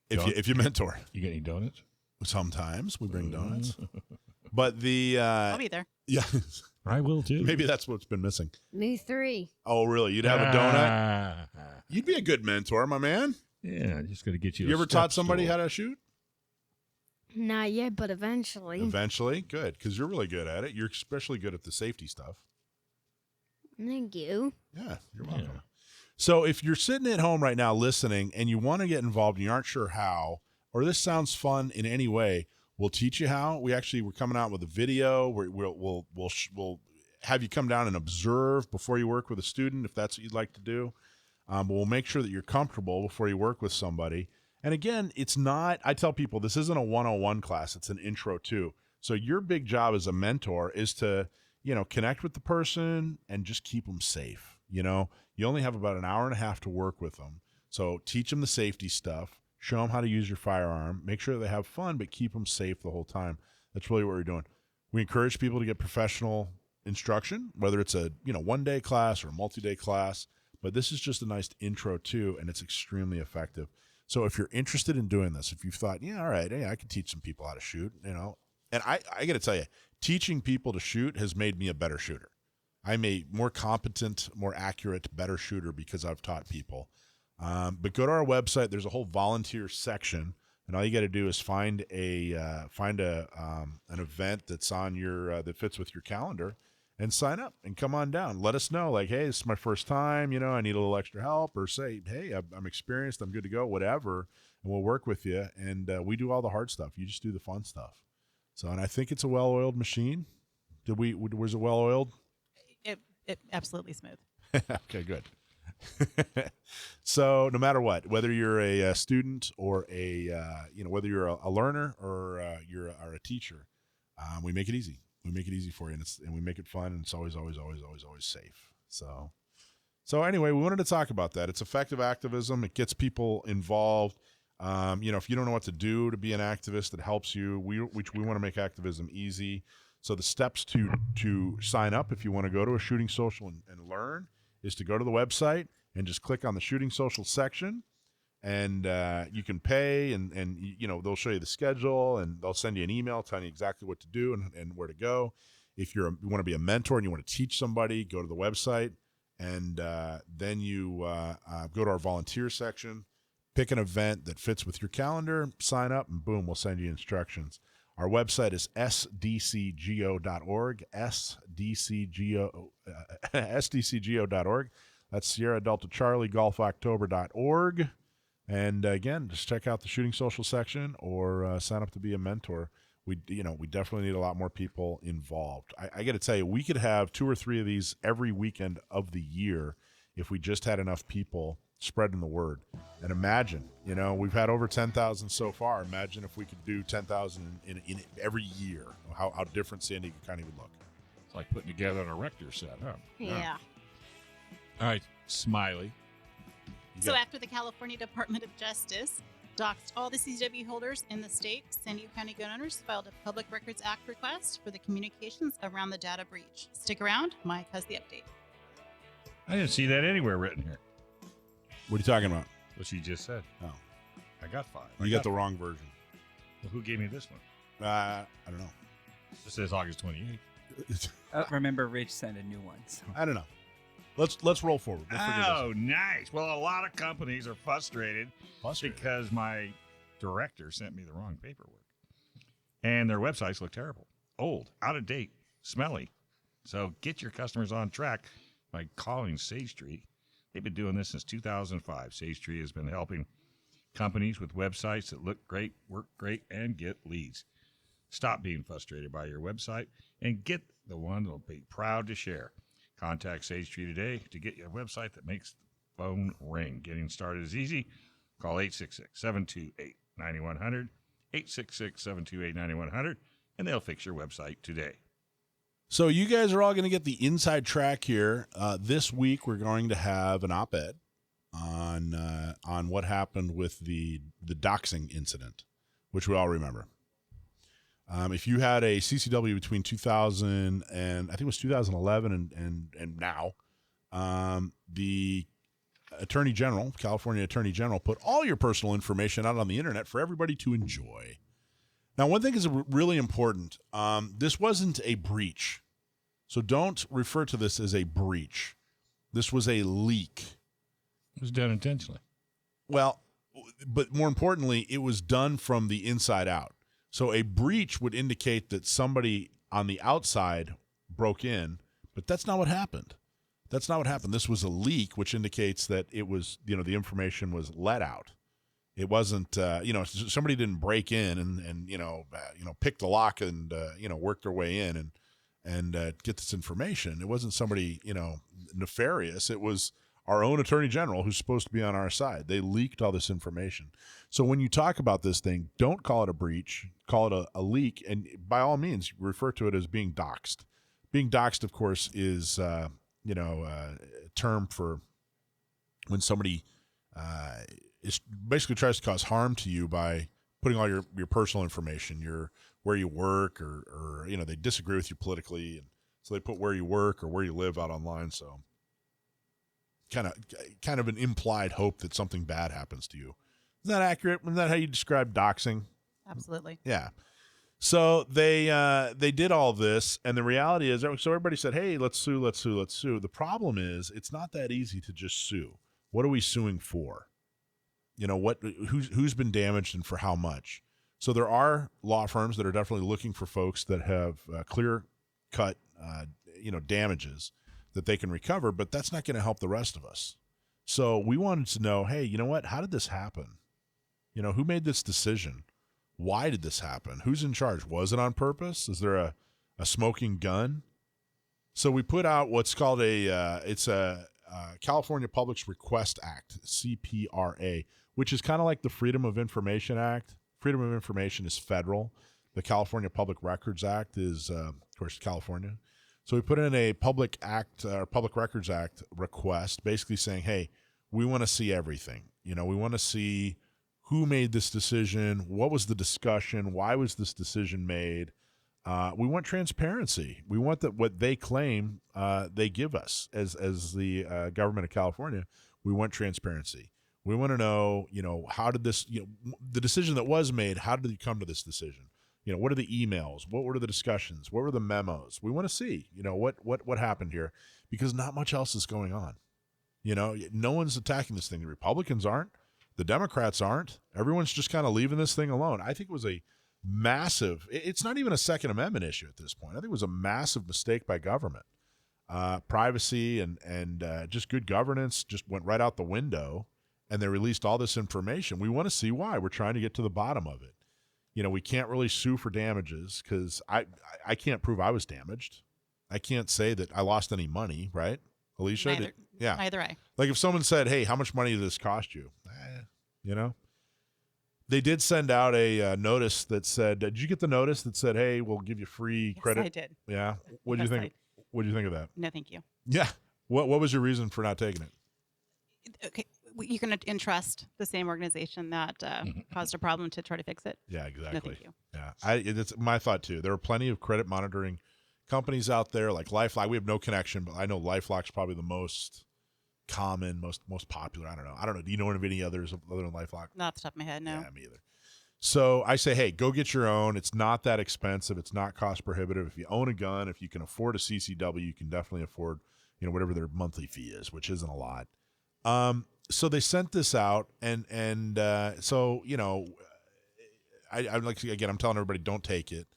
if you mentor. You get any donuts? Sometimes we bring donuts, but I'll be there. Yeah, I will too. Maybe that's what's been missing. Me 3. Oh, really? You'd have a donut? You'd be a good mentor, my man. Yeah, just got to get you. You ever taught somebody how to shoot? Not yet, but eventually. Eventually? Good, because you're really good at it. You're especially good at the safety stuff. Thank you. Yeah, you're welcome. Yeah. So if you're sitting at home right now listening and you want to get involved and you aren't sure how, or this sounds fun in any way, we'll teach you how. We're coming out with a video. We'll have you come down and observe before you work with a student, if that's what you'd like to do. But we'll make sure that you're comfortable before you work with somebody. And again, it's not, I tell people, this isn't a 101 class. It's an intro too. So your big job as a mentor is to, connect with the person and just keep them safe. You only have about an hour and a half to work with them. So teach them the safety stuff, show them how to use your firearm, make sure they have fun, but keep them safe the whole time. That's really what we're doing. We encourage people to get professional instruction, whether it's a, one-day class or a multi-day class, but this is just a nice intro too, and it's extremely effective. So if you're interested in doing this, if you've thought, yeah, all right, I can teach some people how to shoot, and I got to tell you, teaching people to shoot has made me a better shooter. I'm a more competent, more accurate, better shooter because I've taught people. But go to our website. There's a whole volunteer section, and all you got to do is find an event that's on your that fits with your calendar, and sign up and come on down. Let us know, like, hey, this is my first time. I need a little extra help, or say, hey, I'm experienced. I'm good to go. Whatever, and we'll work with you. And we do all the hard stuff. You just do the fun stuff. So, and I think it's a well-oiled machine. Was it well-oiled? It absolutely smooth. Okay, good. So no matter what, whether you're a student or whether you're a learner or you're a teacher, we make it easy. We make it easy for you, and we make it fun, and it's always safe. So anyway, we wanted to talk about that. It's effective activism. It gets people involved. If you don't know what to do to be an activist, it helps you. We want to make activism easy. So the steps to sign up, if you want to go to a Shooting Social and learn, is to go to the website and just click on the Shooting Social section, and you can pay, and they'll show you the schedule, and they'll send you an email telling you exactly what to do and where to go. If you want to be a mentor and you want to teach somebody, go to the website, and then you go to our volunteer section. Pick an event that fits with your calendar, sign up, and boom, we'll send you instructions. Our website is sdcgo.org, sdcgo.org. That's Sierra Delta Charlie Golf October.org. And again, just check out the Shooting Social section or sign up to be a mentor. We definitely need a lot more people involved. I got to tell you, we could have 2 or 3 of these every weekend of the year if we just had enough people spreading the word. And imagine, we've had over 10,000 so far. Imagine if we could do 10,000 in every year, how different San Diego County would look. It's like putting together a rector set, huh? Yeah. All right, Smiley. So after the California Department of Justice doxed all the CCW holders in the state, San Diego County gun owners filed a Public Records Act request for the communications around the data breach. Stick around. Mike has the update. I didn't see that anywhere written here. What are you talking about? What she just said. Oh, I got 5. you got the wrong version. Well, who gave me this one? I don't know. It says August 28th. Remember, Rich sent a new one. So. I don't know. Let's roll forward. We'll figure this out. Oh, nice. Well, a lot of companies are frustrated because my director sent me the wrong paperwork. And their websites look terrible. Old, out of date, smelly. So get your customers on track by calling Sage Street. They've been doing this since 2005. Sage Street has been helping companies with websites that look great, work great, and get leads. Stop being frustrated by your website and get the one that'll be proud to share. Contact Sage Tree today to get you a website that makes the phone ring. Getting started is easy. Call 866-728-9100, 866-728-9100, and they'll fix your website today. So you guys are all going to get the inside track here. This week we're going to have an op-ed on what happened with the doxing incident, which we all remember. If you had a CCW between 2000 and I think it was 2011 and now, the Attorney General, California Attorney General, put all your personal information out on the internet for everybody to enjoy. Now, one thing is really important. This wasn't a breach, so don't refer to this as a breach. This was a leak. It was done intentionally. Well, but more importantly, it was done from the inside out. So a breach would indicate that somebody on the outside broke in, but that's not what happened. That's not what happened. This was a leak, which indicates that it was, the information was let out. It wasn't, somebody didn't break in and pick the lock and, work their way in and get this information. It wasn't somebody, nefarious. It was our own Attorney General who's supposed to be on our side. They leaked all this information. So when you talk about this thing, don't call it a breach, call it a leak, and by all means, refer to it as being doxed. Being doxed, of course, is, a term for when somebody basically tries to cause harm to you by putting all your personal information, where you work, or they disagree with you politically, and so they put where you work or where you live out online. So kind of an implied hope that something bad happens to you. Is that accurate? Is that how you describe doxing? Absolutely. Yeah. So they did all this, and the reality is, so everybody said, "Hey, let's sue." The problem is, it's not that easy to just sue. What are we suing for? Who's been damaged and for how much? So there are law firms that are definitely looking for folks that have clear-cut, damages that they can recover, but that's not going to help the rest of us. So we wanted to know, hey, you know what? How did this happen? Who made this decision? Why did this happen? Who's in charge? Was it on purpose? Is there a smoking gun? So we put out what's called it's a California Public Request Act, CPRA, which is kind of like the Freedom of Information Act. Freedom of Information is federal. The California Public Records Act is, of course, California. So we put in a Public Records Act request, basically saying, hey, we want to see everything. We want to see who made this decision, what was the discussion, why was this decision made. We want transparency. We want that what they claim they give us as the government of California. We want transparency. We want to know, how did this, the decision that was made, how did you come to this decision? What are the emails? What were the discussions? What were the memos? We want to see, what happened here, because not much else is going on. No one's attacking this thing. The Republicans aren't. The Democrats aren't. Everyone's just kind of leaving this thing alone. I think it was a massive, it's not even a Second Amendment issue at this point. I think it was a massive mistake by government. Privacy and just good governance just went right out the window, and they released all this information. We want to see why. We're trying to get to the bottom of it. We can't really sue for damages because I can't prove I was damaged. I can't say that I lost any money, right? Alisha? Neither I. Like if someone said, hey, how much money did this cost you? They did send out a notice that said, did you get the notice that said, hey, we'll give you free credit? Yes, I did. Yeah. What do you think? What do you think of that? No, thank you. Yeah. What was your reason for not taking it? Okay. You can entrust the same organization that caused a problem to try to fix it. Yeah, exactly. No, thank you. Yeah. It's my thought too. There are plenty of credit monitoring companies out there like LifeLock. We have no connection, but I know LifeLock's probably the most common, most popular. I don't know. Do you know of any others other than LifeLock? Not off the top of my head, no. Yeah, me either. So I say, hey, go get your own. It's not that expensive. It's not cost prohibitive. If you own a gun, if you can afford a CCW, you can definitely afford, whatever their monthly fee is, which isn't a lot. So they sent this out, and so I'm like, again, I'm telling everybody don't take it,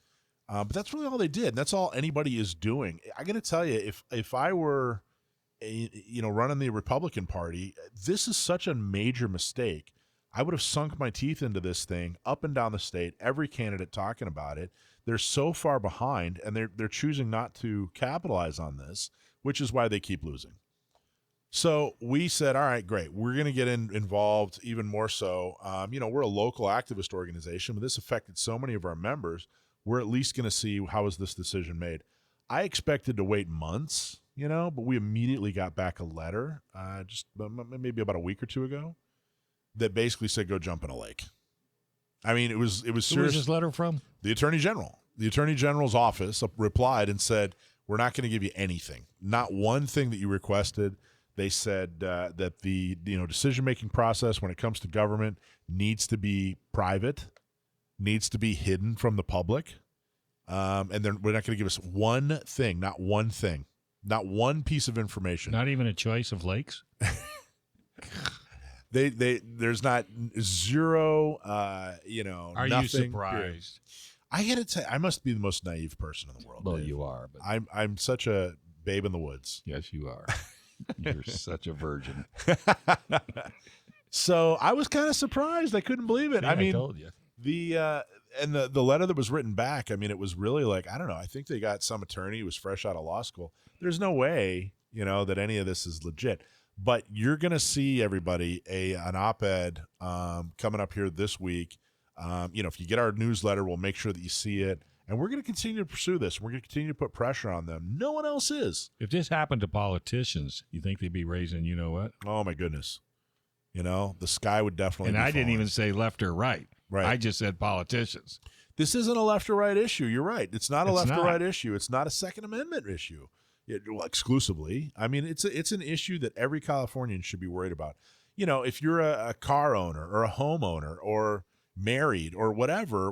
but that's really all they did. And that's all anybody is doing. I got to tell you, if I were running the Republican Party, this is such a major mistake. I would have sunk my teeth into this thing up and down the state, every candidate talking about it. They're so far behind, and they're choosing not to capitalize on this, which is why they keep losing. So we said, all right, great. We're going to get involved even more so. We're a local activist organization, but this affected so many of our members. We're at least going to see how is this decision made. I expected to wait months, but we immediately got back a letter just maybe about a week or two ago that basically said, go jump in a lake. I mean, it was serious. Who was this letter from? The Attorney General. The Attorney General's office replied and said, we're not going to give you anything. Not one thing that you requested. They said that the decision-making process when it comes to government needs to be private, needs to be hidden from the public, and we're not going to give us one thing, not one thing, not one piece of information. Not even a choice of lakes? There's not zero, Are nothing. you surprised? I got to tell you, I must be the most naive person in the world. Well, Dave. you are. But I'm such a babe in the woods. yes, you are. You're such a virgin. So I was kind of surprised. I couldn't believe it. See, I mean, told you. the letter that was written back, I mean, it was really like, I don't know. I think they got some attorney who was fresh out of law school. There's no way, that any of this is legit. But you're going to see, everybody, an op-ed coming up here this week. If you get our newsletter, we'll make sure that you see it. And we're going to continue to pursue this. We're going to continue to put pressure on them. No one else is. If this happened to politicians, you think they'd be raising, you know what? Oh, my goodness. The sky would definitely And be I didn't falling. even say left or right. Right. I just said politicians. This isn't a left or right issue. You're right. It's not a It's left not. or right issue. It's not a Second Amendment issue. Exclusively. I mean, it's an issue that every Californian should be worried about. If you're a car owner or a homeowner or married or whatever,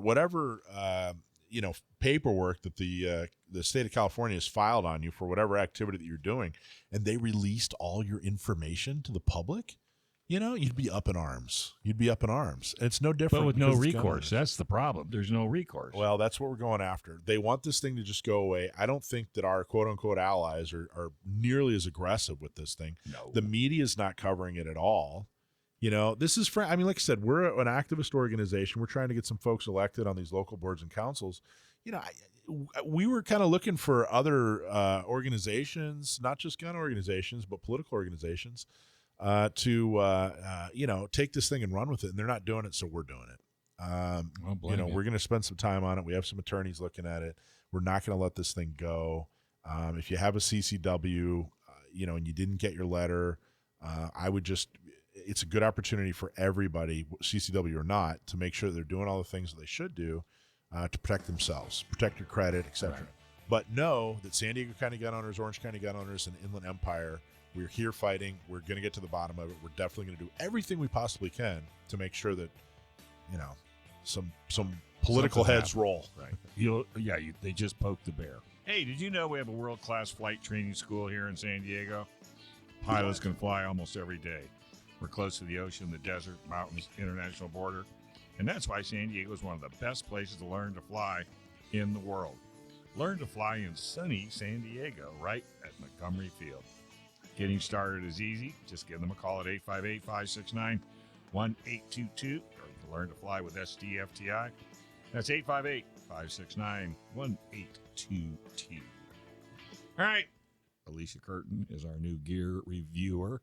paperwork that the state of California has filed on you for whatever activity that you're doing, and they released all your information to the public, you'd be up in arms. You'd be up in arms. And it's no different. But with no because it's recourse. government. That's the problem. There's no recourse. Well, that's what we're going after. They want this thing to just go away. I don't think that our quote-unquote allies are nearly as aggressive with this thing. No. The media is not covering it at all. This is like I said, we're an activist organization. We're trying to get some folks elected on these local boards and councils. We were kind of looking for other organizations, not just gun organizations, but political organizations, to take this thing and run with it. And they're not doing it, so we're doing it. We're going to spend some time on it. We have some attorneys looking at it. We're not going to let this thing go. If you have a CCW, and you didn't get your letter, I would just, it's a good opportunity for everybody, CCW or not, to make sure they're doing all the things that they should do to protect themselves, protect your credit, etc. Right. But know that San Diego County gun owners, Orange County gun owners, and Inland Empire, we're here fighting. We're going to get to the bottom of it. We're definitely going to do everything we possibly can to make sure that, some political Something heads happens. roll. Right. They just poked the bear. Hey, did you know we have a world-class flight training school here in San Diego? Pilots can fly almost every day. We're close to the ocean, the desert, mountains, international border. And that's why San Diego is one of the best places to learn to fly in the world. Learn to fly in sunny San Diego, right at Montgomery Field. Getting started is easy. Just give them a call at 858-569-1822, or you can learn to fly with SDFTI. That's 858-569-1822. All right. Alisha Curtin is our new gear reviewer,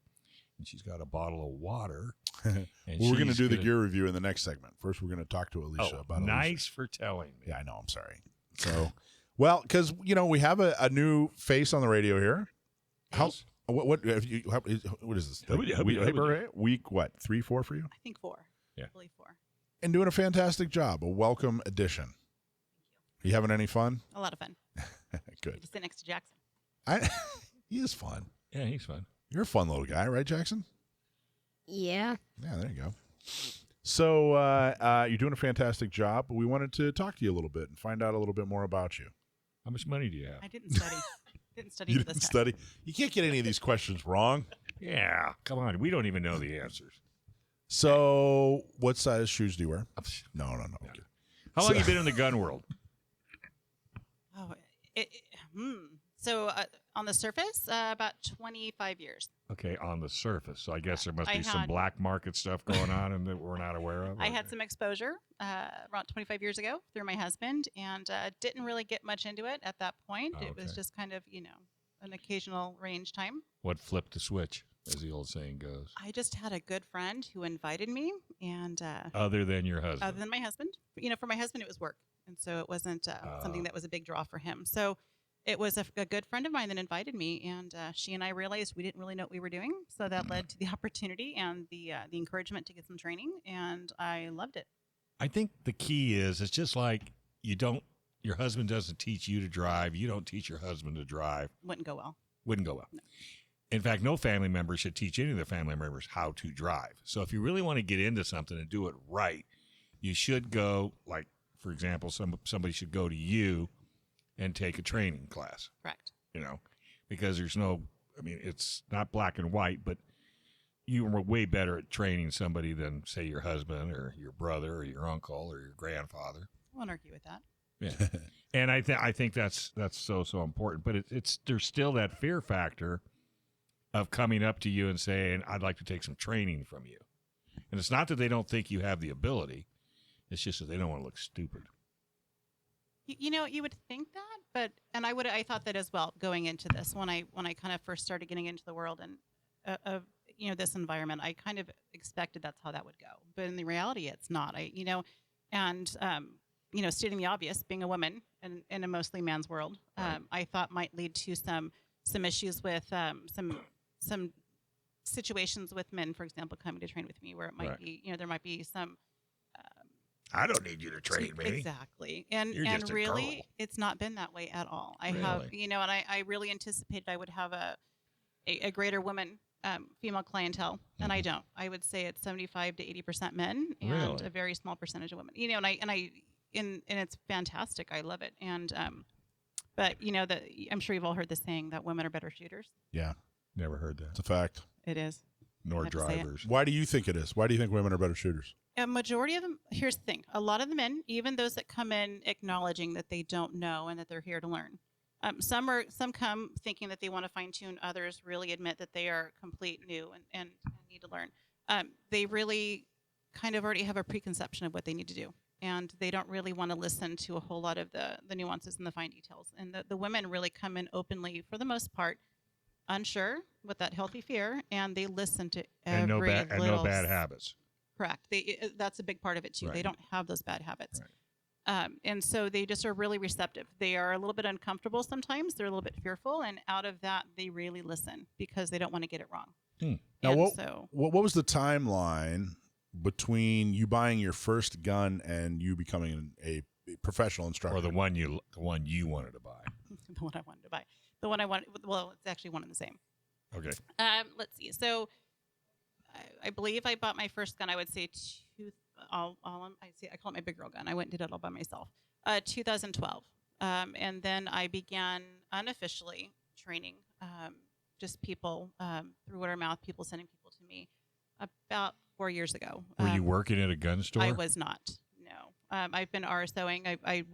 and she's got a bottle of water. And We're going to she's do the gonna- gear review in the next segment. First, we're going to talk to Alisha about Alisha. nice for telling me. Yeah, I know. I'm sorry. So, well, because we have a new face on the radio here. How? Yes. What is this? Week what? 3, 4 for you? I think 4. Yeah. I believe 4. And doing a fantastic job. A welcome addition. You having any fun? A lot of fun. Good. To sit next to Jackson. He is fun. Yeah, he's fun. You're a fun little guy, right, Jackson? Yeah. Yeah, there you go. So you're doing a fantastic job. But we wanted to talk to you a little bit and find out a little bit more about you. How much money do you have? I didn't study. Didn't study You for this didn't time. study. You can't get any of these questions wrong. Yeah, come on. We don't even know the answers. So, what size shoes do you wear? No. Okay. How long have you been in the gun world? Oh, So on the surface, about 25 years. Okay, on the surface. So I guess there must I be some had- black market stuff going on and that we're not aware of. I had some exposure around 25 years ago through my husband, and didn't really get much into it at that point. It was Okay. just kind of, an occasional range time. What flipped the switch, as the old saying goes? I just had a good friend who invited me, and Other than your husband. other than my husband, for my husband, it was work. And so it wasn't something Oh. that was a big draw for him. So it was a good friend of mine that invited me, and she and I realized we didn't really know what we were doing. So that led to the opportunity and the encouragement to get some training, and I loved it. I think the key is it's just like your husband doesn't teach you to drive. You don't teach your husband to drive. Wouldn't go well. Wouldn't go well. No. In fact, no family member should teach any of their family members how to drive. So if you really want to get into something and do it right, you should go, like, for example, somebody should go to you and take a training class, Correct. because it's not black and white, but you are way better at training somebody than, say, your husband or your brother or your uncle or your grandfather. I won't argue with that. Yeah. And I think that's so important, but there's still that fear factor of coming up to you and saying, I'd like to take some training from you. And it's not that they don't think you have the ability. It's just that they don't want to look stupid. You would think that, and I thought that as well going into this when I kind of first started getting into the world and of this environment. I kind of expected that's how that would go, but in the reality, it's not. Stating the obvious, being a woman in a mostly man's world, Right. I thought might lead to some issues with some situations with men, for example, coming to train with me, where it might Right. be, there might be some. I don't need you to train me. Exactly. And You're just a really, girl. it's not been that way at all. I have, Really? and I really anticipated I would have a greater women, female clientele, and I don't. I would say it's 75 to 80% men and Really? a very small percentage of women. And it's fantastic. I love it. And, but I'm sure you've all heard the saying that women are better shooters. Yeah, Never heard that. it's a fact. It is. Nor have to say it. drivers. Why do you think it is? Why do you think women are better shooters? A majority of them, here's the thing, a lot of the men, even those that come in acknowledging that they don't know and that they're here to learn. Some come thinking that they want to fine tune. Others really admit that they are complete new and need to learn. They really kind of already have a preconception of what they need to do. And they don't really want to listen to a whole lot of the nuances and the fine details. And the women really come in openly, for the most part, unsure with that healthy fear, and they listen to every And no little bad habits. Correct. That's a big part of it too. Right. They don't have those bad habits. Right. And so they just are really receptive. They are a little bit uncomfortable sometimes. They're a little bit fearful. And out of that, they really listen because they don't want to get it wrong. Now, And what, so what was the timeline between you buying your first gun and you becoming a professional instructor? Or the one you wanted to buy. the one I wanted to buy, the one I wanted. Well, it's actually one and the same. Okay. Let's see. So I believe I bought my first gun. I would say I call it my big girl gun. I went and did it all by myself. 2012, and then I began unofficially training. Just people through word of mouth, people sending people to me about 4 years ago. Were you working at a gun store? I was not. No, I've been RSOing. I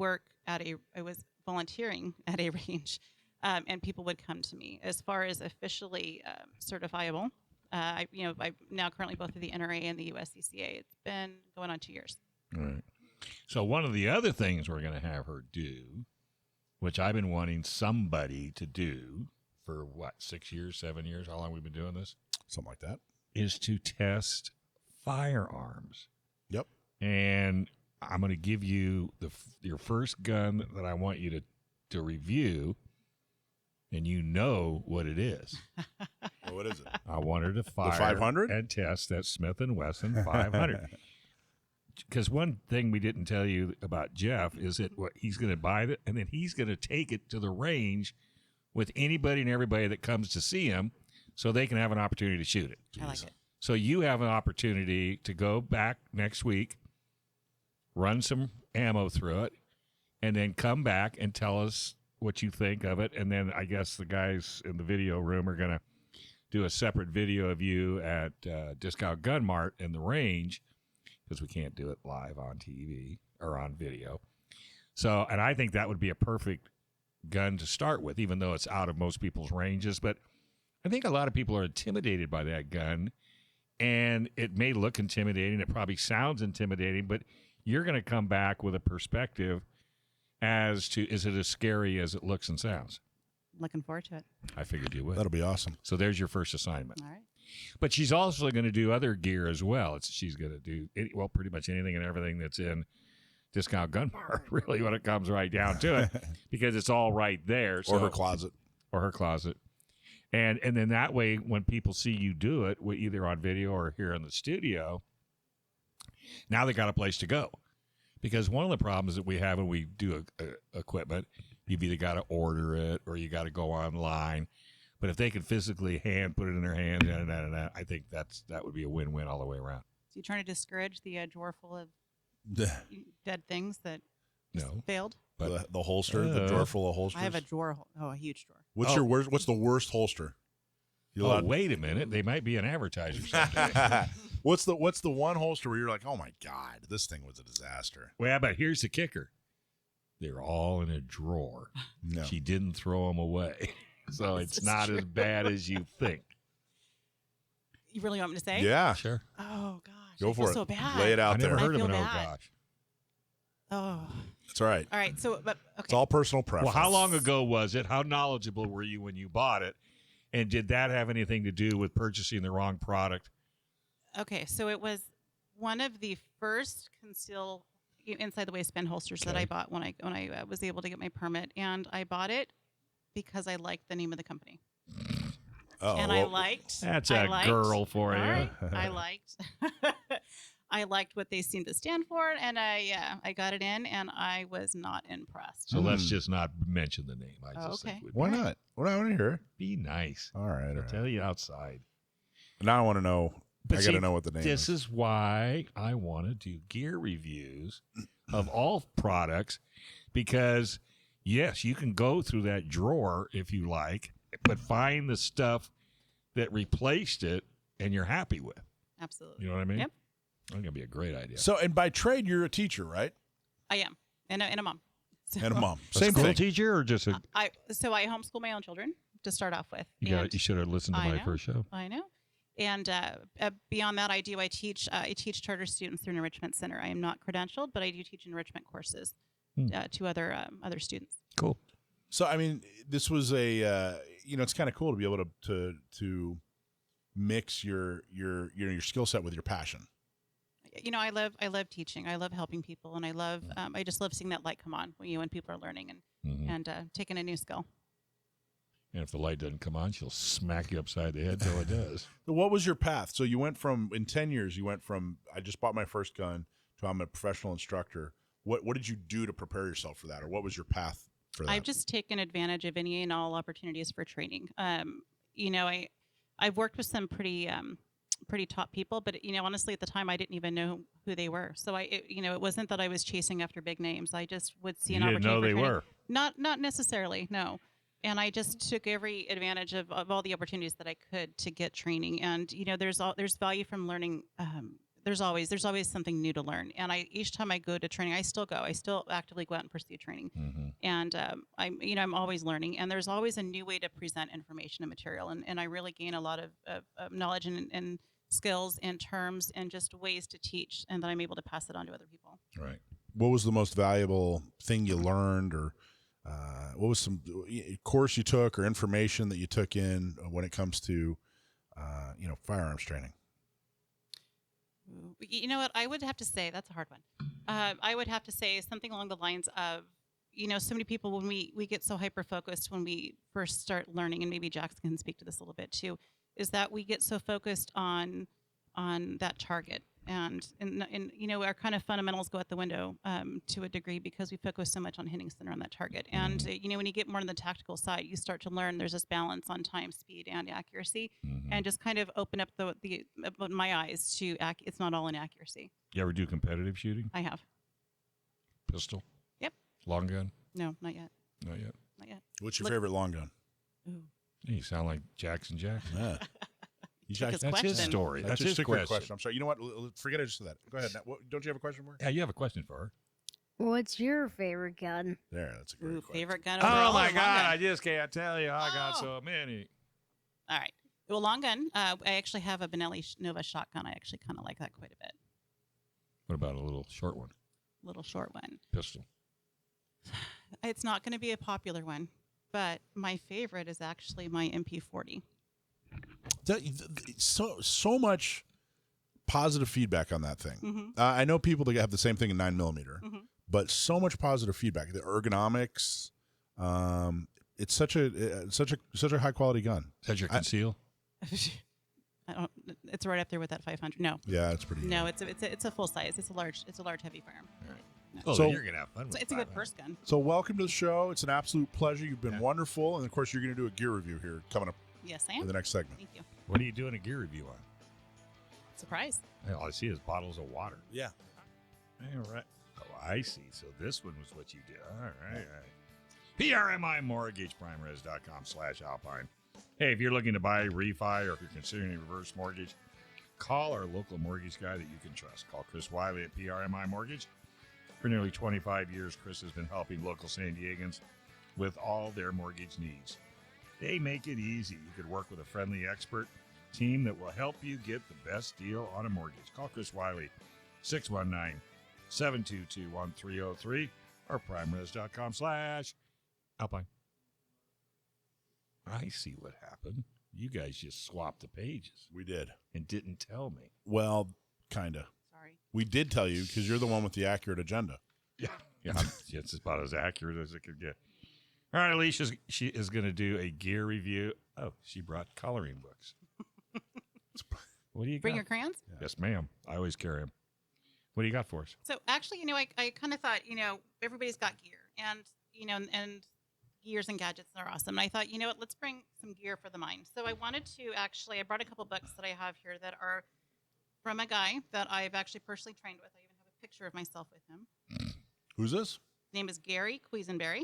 was volunteering at a range, and people would come to me. As far as officially certifiable, I'm now currently both at the NRA and the USCCA. It's been going on 2 years. All right. So one of the other things we're going to have her do, which I've been wanting somebody to do for 6 years, 7 years, how long we've been doing this, Something like that. is to test firearms. Yep. And I'm going to give you your first gun that I want you to review, and you know what it is. Well, what is it? I want her to fire 500? and test that Smith & Wesson 500. Because one thing we didn't tell you about Jeff is that he's going to buy it, and then he's going to take it to the range with anybody and everybody that comes to see him so they can have an opportunity to shoot it. I like it. So you have an opportunity to go back next week, run some ammo through it, and then come back and tell us what you think of it. And then I guess the guys in the video room are going to do a separate video of you at Discount Gun Mart in the range, because we can't do it live on TV or on video. So, and I think that would be a perfect gun to start with, even though it's out of most people's ranges. But I think a lot of people are intimidated by that gun, and it may look intimidating. It probably sounds intimidating, but you're going to come back with a perspective as to, is it as scary as it looks and sounds? Looking forward to it. I figured you would. That'll be awesome. So there's your first assignment. All right. But she's also going to do other gear as well. She's going to do, pretty much anything and everything that's in Discount Gun Mart, really, when it comes right down to it, because it's all right there. So, Or her closet. Or her closet. And then that way, when people see you do it, either on video or here in the studio, now they got a place to go. Because one of the problems that we have when we do equipment, you've either got to order it or you got to go online. But if they could physically put it in their hands, I think that would be a win-win all the way around. So you trying to discourage the drawer full of The, dead things that just No. failed? But the holster, the drawer full of holsters. I have a drawer. A huge drawer. What's your worst? What's the worst holster? You oh, allowed- wait a minute. They might be an advertiser someday. What's the one holster where you're like, oh my God, this thing was a disaster? Well, but here's the kicker. They're all in a drawer. No. She didn't throw them away. So This it's is not true. as bad as you think. You really want me to say? Yeah. Sure. Oh gosh. Go I for feel it. So bad. Lay it I out never there. heard of feel an oh bad. gosh. Oh. That's all right. All right. So, but okay. It's all personal preference. Well, how long ago was it? How knowledgeable were you when you bought it? And did that have anything to do with purchasing the wrong product? Okay, so it was one of the first conceal inside the waistband holsters that Okay. I bought when I was able to get my permit, and I bought it because I liked the name of the company, Oh, and I liked. That's I a liked- girl for you. All right, I liked. I liked what they seemed to stand for, and I got it in, and I was not impressed. So let's just not mention the name. I just Okay. think we'd Why not? What do I want to hear? be nice. All right. All I'll right. tell you outside. Now I want to know. But I got to see, know what the name This is. is why I want to do gear reviews of all products, because yes, you can go through that drawer if you like, but find the stuff that replaced it and you're happy with. Absolutely. You know what I mean? Yep. That's going to be a great idea. So, and by trade, you're a teacher, right? I am, and a mom. So And a mom. A Same school thing. teacher or just a? I homeschool my own children to start off with. You and- should have listened to I my know. first show. I know. And beyond that, I teach charter students through an enrichment center. I am not credentialed, but I do teach enrichment courses to other students. Cool. So, I mean, this was a it's kind of cool to be able to mix your skill set with your passion. You know, I love teaching. I love helping people, and I just love seeing that light come on when people are learning and taking a new skill. And if the light doesn't come on, she'll smack you upside the head till it does. So what was your path? So you went from, in 10 years, you went from, I just bought my first gun to I'm a professional instructor. What did you do to prepare yourself for that? Or what was your path for that? I've just taken advantage of any and all opportunities for training. I've worked with some pretty top people, but honestly, at the time, I didn't even know who they were. So it wasn't that I was chasing after big names. I just would see an You didn't opportunity. know they for were. training. Not necessarily, no. And I just took every advantage of all the opportunities that I could to get training. And there's value from learning. There's always something new to learn. And each time I go to training, I still actively go out and pursue training. Mm-hmm. And I'm always learning. And there's always a new way to present information and material. And I really gain a lot of knowledge and skills and terms and just ways to teach, and that I'm able to pass it on to other people. Right. What was the most valuable thing you learned, or what was some course you took or information that you took in when it comes to, firearms training? You know what? I would have to say that's a hard one. I would have to say something along the lines of, so many people, when we get so hyper focused when we first start learning, and maybe Jackson can speak to this a little bit too, is that we get so focused on that target, and our kind of fundamentals go out the window to a degree, because we focus so much on hitting center on that target. And when you get more on the tactical side, you start to learn there's this balance on time, speed, and accuracy, and just kind of open up my eyes to it's not all in accuracy. You ever do competitive shooting? I have. Pistol? Yep. Long gun? No, not yet. Not yet. Not yet. What's your favorite long gun? Ooh. You sound like Jackson Jackson. Yeah. Took his That's question. his story. That's just his a quick question. I'm sorry. You know what? Forget I just said that. Go ahead. Now, don't you have a question for her? Yeah, you have a question for her. What's your favorite gun? There, that's a great Ooh, question. favorite gun. Oh overall my or long God! gun? I just can't tell you. I got Oh. so many. All right. Well, long gun. I actually have a Benelli Nova shotgun. I actually kind of like that quite a bit. What about a little short one? Little short one. Pistol. It's not going to be a popular one, but my favorite is actually my MP40. So much positive feedback on that thing. Mm-hmm. I know people that have the same thing in 9mm, Mm-hmm. but so much positive feedback. The ergonomics, it's such a high quality gun. Is that your conceal? I don't. It's right up there with that 500. No, Yeah, it's pretty. no, it's a full size. It's a large heavy firearm. Oh, So- then you're gonna have fun. So with it's a good 500. first gun. So welcome to the show. It's an absolute pleasure. You've been Yeah. wonderful, and of course, you're going to do a gear review here coming up Yes, I in am. the next segment. Thank you. What are you doing a gear review on? Surprise. All I see is bottles of water. Yeah. All right. Oh, I see. So this one was what you did. All right. All right. PRMI Mortgage, primeres.com/alpine. Hey, if you're looking to buy, refi, or if you're considering a reverse mortgage, call our local mortgage guy that you can trust. Call Chris Wiley at PRMI Mortgage. For nearly 25 years, Chris has been helping local San Diegans with all their mortgage needs. They make it easy. You could work with a friendly expert team that will help you get the best deal on a mortgage. Call Chris Wiley, 619-722-1303 or primeres.com/alpine. I see what happened. You guys just swapped the pages We did. and didn't tell me. Well, kind of. Sorry. We did tell you because you're the one with the accurate agenda. Yeah, it's about as accurate as it could get. All right, Alisha, she is going to do a gear review. Oh, she brought coloring books. What do you Bring got? your crayons. Yes, ma'am. I always carry them. What do you got for us? So actually, I kind of thought, everybody's got gear, and and gears and gadgets are awesome. And I thought, let's bring some gear for the mind. So I wanted to I brought a couple books that I have here that are from a guy that I've actually personally trained with. I even have a picture of myself with him. Who's this? His name is Gary Quisenberry.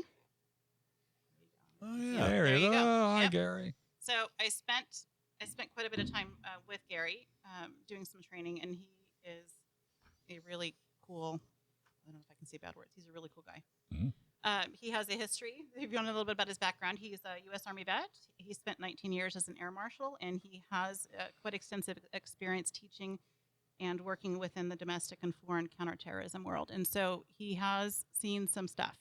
Oh, yeah. There you go. Hi, Yep. Gary. So I spent quite a bit of time with Gary doing some training, and he is a really cool. I don't know if I can say bad words. He's a really cool guy. Mhm. He has a history. If you want to know a little bit about his background, he's a U.S. Army vet. He spent 19 years as an air marshal, and he has quite extensive experience teaching and working within the domestic and foreign counterterrorism world. And so he has seen some stuff.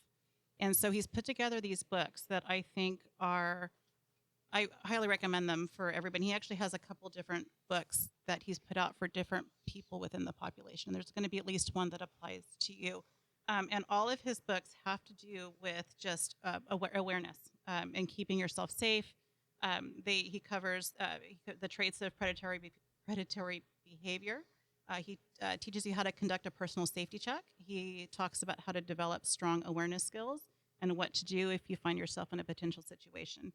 And so he's put together these books that I think I highly recommend them for everybody. He actually has a couple different books that he's put out for different people within the population. There's going to be at least one that applies to you. And all of his books have to do with just awareness and keeping yourself safe. He covers the traits of predatory behavior. He teaches you how to conduct a personal safety check. He talks about how to develop strong awareness skills and what to do if you find yourself in a potential situation.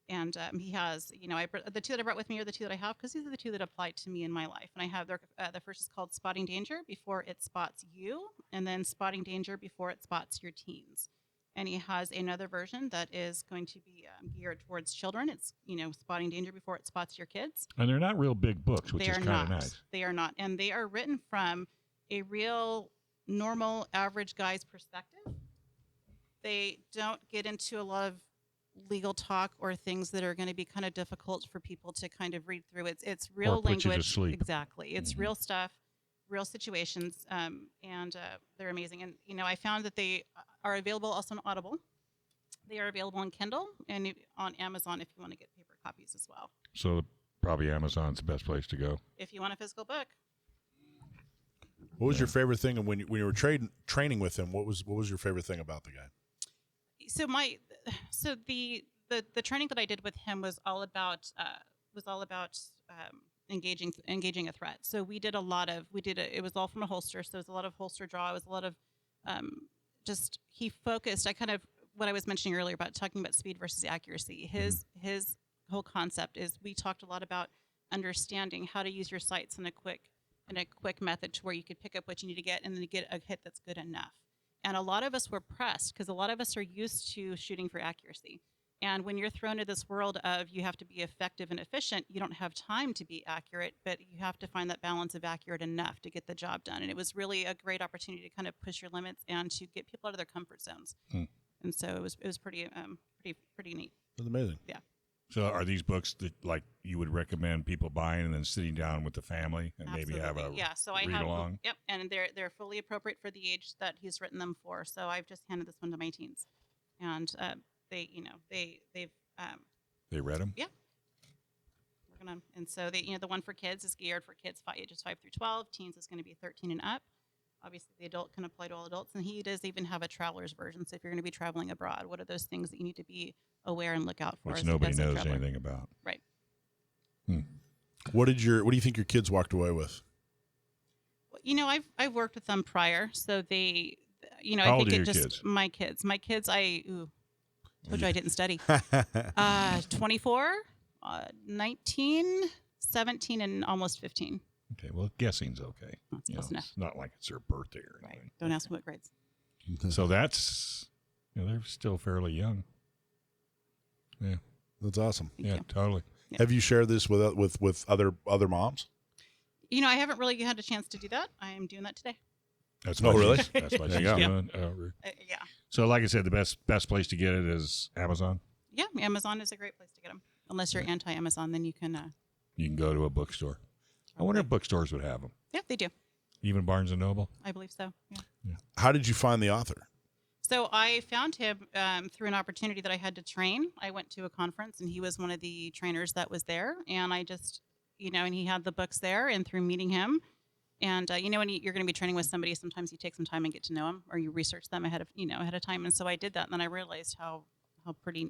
And he has, the two that I brought with me are the two that I have because these are the two that apply to me in my life. And I have the first is called Spotting Danger Before It Spots You, and then Spotting Danger Before It Spots Your Teens. And he has another version that is going to be geared towards children. It's, Spotting Danger Before It Spots Your Kids. And they're not real big books, which They is are kind of not. nice. They are not. And they are written from a real, normal, average guy's perspective. They don't get into a lot of legal talk or things that are going to be kind of difficult for people to kind of read through. It's real Or put you to language. sleep. Exactly. It's real stuff, real situations, and they're amazing. And, I found that they are available also on Audible. They are available on Kindle and on Amazon if you want to get paper copies as well. So probably Amazon's the best place to go. If you want a physical book. What was your favorite thing? And when you were training with him, what was your favorite thing about the guy? So the training that I did with him was all about engaging a threat. So we did it was all from a holster. So it was a lot of holster draw. It was a lot of he focused. What I was mentioning earlier about talking about speed versus accuracy. His whole concept is we talked a lot about understanding how to use your sights in a quick method to where you could pick up what you need to get and then get a hit that's good enough. And a lot of us were pressed because a lot of us are used to shooting for accuracy. And when you're thrown into this world of you have to be effective and efficient, you don't have time to be accurate, but you have to find that balance of accurate enough to get the job done. And it was really a great opportunity to kind of push your limits and to get people out of their comfort zones. And so it was pretty neat. That's amazing. Yeah. So are these books that like you would recommend people buying and then sitting down with the family and maybe have a So I read have along? Yep, and they're fully appropriate for the age that he's written them for. So I've just handed this one to my teens, and they've They read them? yeah. Working on, and so the one for kids is geared for kids ages 5 through 12. Teens is going to be 13 and up. Obviously, the adult can apply to all adults, and he does even have a traveler's version. So if you're going to be traveling abroad, what are those things that you need to be aware and look out for? Which as nobody a knows traveler? anything about. Right. What do you think your kids walked away with? I've worked with them prior, so they, How I old think are it your just kids? my kids. Told you I didn't study. 24, 19, 17, and almost 15. Okay, well, guessing's okay. That's You know, close enough. it's not like it's their birthday or Right. anything. Don't ask me what grades. So that's, they're still fairly young. Yeah, That's awesome. Thank yeah, you. totally. Yeah. Have you shared this with other moms? I haven't really had a chance to do that. I am doing that today. That's Oh, what really? That's what There she's you go. doing. Yeah. So, like I said, the best place to get it is Amazon. Yeah, Amazon is a great place to get them. Unless you're anti-Amazon, then you can. You can go to a bookstore. I wonder if bookstores would have them. Yeah, they do. Even Barnes and Noble. I believe so. Yeah. How did you find the author? So I found him through an opportunity that I had to train. I went to a conference, and he was one of the trainers that was there. And I just, and he had the books there. And through meeting him, and when you're going to be training with somebody, sometimes you take some time and get to know them, or you research them ahead of time. And so I did that, and then I realized how pretty.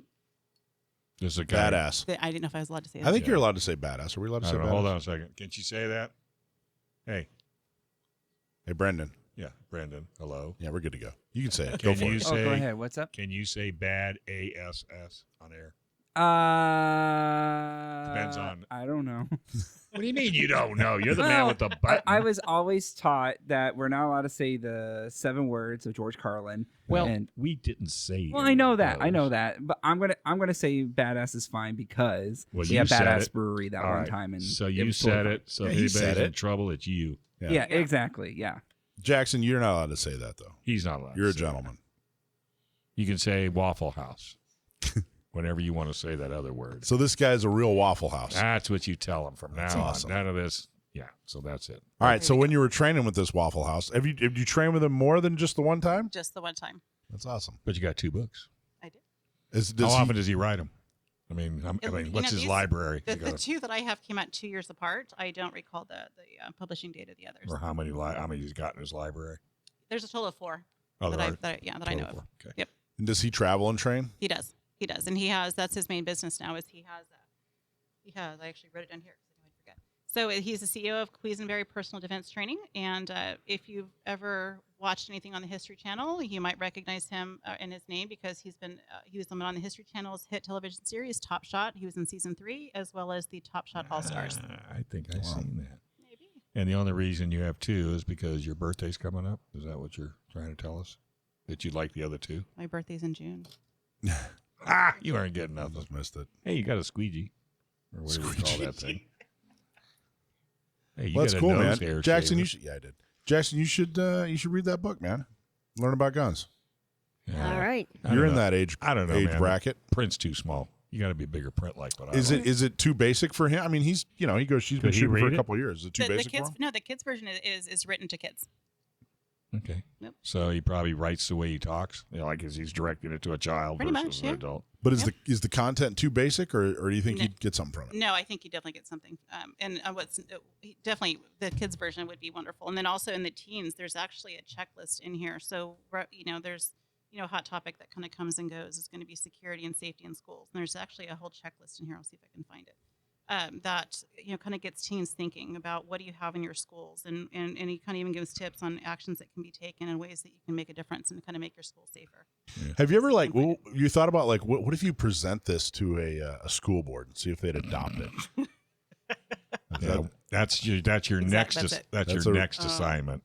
This is a guy. Badass. I didn't know if I was allowed to say that. I think you're allowed to say badass. Are we allowed to I say don't badass? know, hold on a second. Can she say that? Hey, Brendan. yeah, Brendan. Hello. Yeah, we're good to go. You can say it. Can Go for you it. say? go ahead. What's up? Can you say bad ass on air? Depends on. I don't know. What do you mean you don't know? You're the man with the button. I was always taught that we're not allowed to say the 7 words of George Carlin. Well, and, we didn't say. I know that. those. I know that. But I'm gonna say badass is fine because Well, we you had said Badass it. Brewery that All one right. time, and So it you was totally said fine. it. So Yeah, if he said anybody's in it. trouble, it's you. Yeah, exactly. Yeah. Jackson, you're not allowed to say that though. He's not allowed. You're a to say gentleman. that. You can say Waffle House whenever you want to say that other word. So this guy's a real Waffle House. That's what you tell him from That's now awesome. on. None of this. Yeah. So that's it. All right. So when you were training with this Waffle House, have you trained with him more than just the one time? Just the one time. That's awesome. But you got 2 books. I did. Does How he- often does he write them? I mean, what's his these- library? The You gotta- 2 that I have came out 2 years apart. I don't recall the publishing date of the others. or how many he's got in his library? There's a total of 4. Oh, that there I, are that I know of. Okay. Yep, And does he travel and train? he does, and that's his main business now. Is he has I actually wrote it down here because I knew I'd forget. So he's the CEO of Quisenberry Personal Defense Training, and if you've ever watched anything on the History Channel, you might recognize him in his name because he was on the History Channel's hit television series Top Shot. He was in season 3 as well as the Top Shot All Stars. I think I've seen that. Maybe. And the only reason you have 2 is because your birthday's coming up. Is that what you're trying to tell us? That you like the other 2? My birthday's in June. You aren't getting nothing. Just missed it. Hey, you got a squeegee. Or whatever you call that thing. Hey, you Well, that's got a cool, nose man. hair Jackson, shaver. you should. Yeah, I did. Jackson, you should read that book, man. Learn about guns. Yeah. All right. I don't You're in know. that age. I don't know, age man. bracket. Print's too small. You got to be a bigger print like what I Is like. it too basic for him? I mean, he's he goes. She's been Could he shooting for read a it? couple of years. Is it too The basic kids, for him? no, the kids version is written to kids. Okay. Yep. So he probably writes the way he talks, like as he's directing it to a child Pretty versus much, an yeah. adult. But is the content too basic, or do you think No. he'd get something from it? No, I think you definitely get something. And definitely the kids version would be wonderful. And then also in the teens, there's actually a checklist in here. So there's a hot topic that kind of comes and goes. It's going to be security and safety in schools. And there's actually a whole checklist in here. I'll see if I can find it. That kind of gets teens thinking about what do you have in your schools, and he kind of even gives tips on actions that can be taken and ways that you can make a difference and kind of make your school safer. Have you ever you thought about what if you present this to a school board and see if they'd adopt it? Yeah, that's your next that's it. that's your next assignment.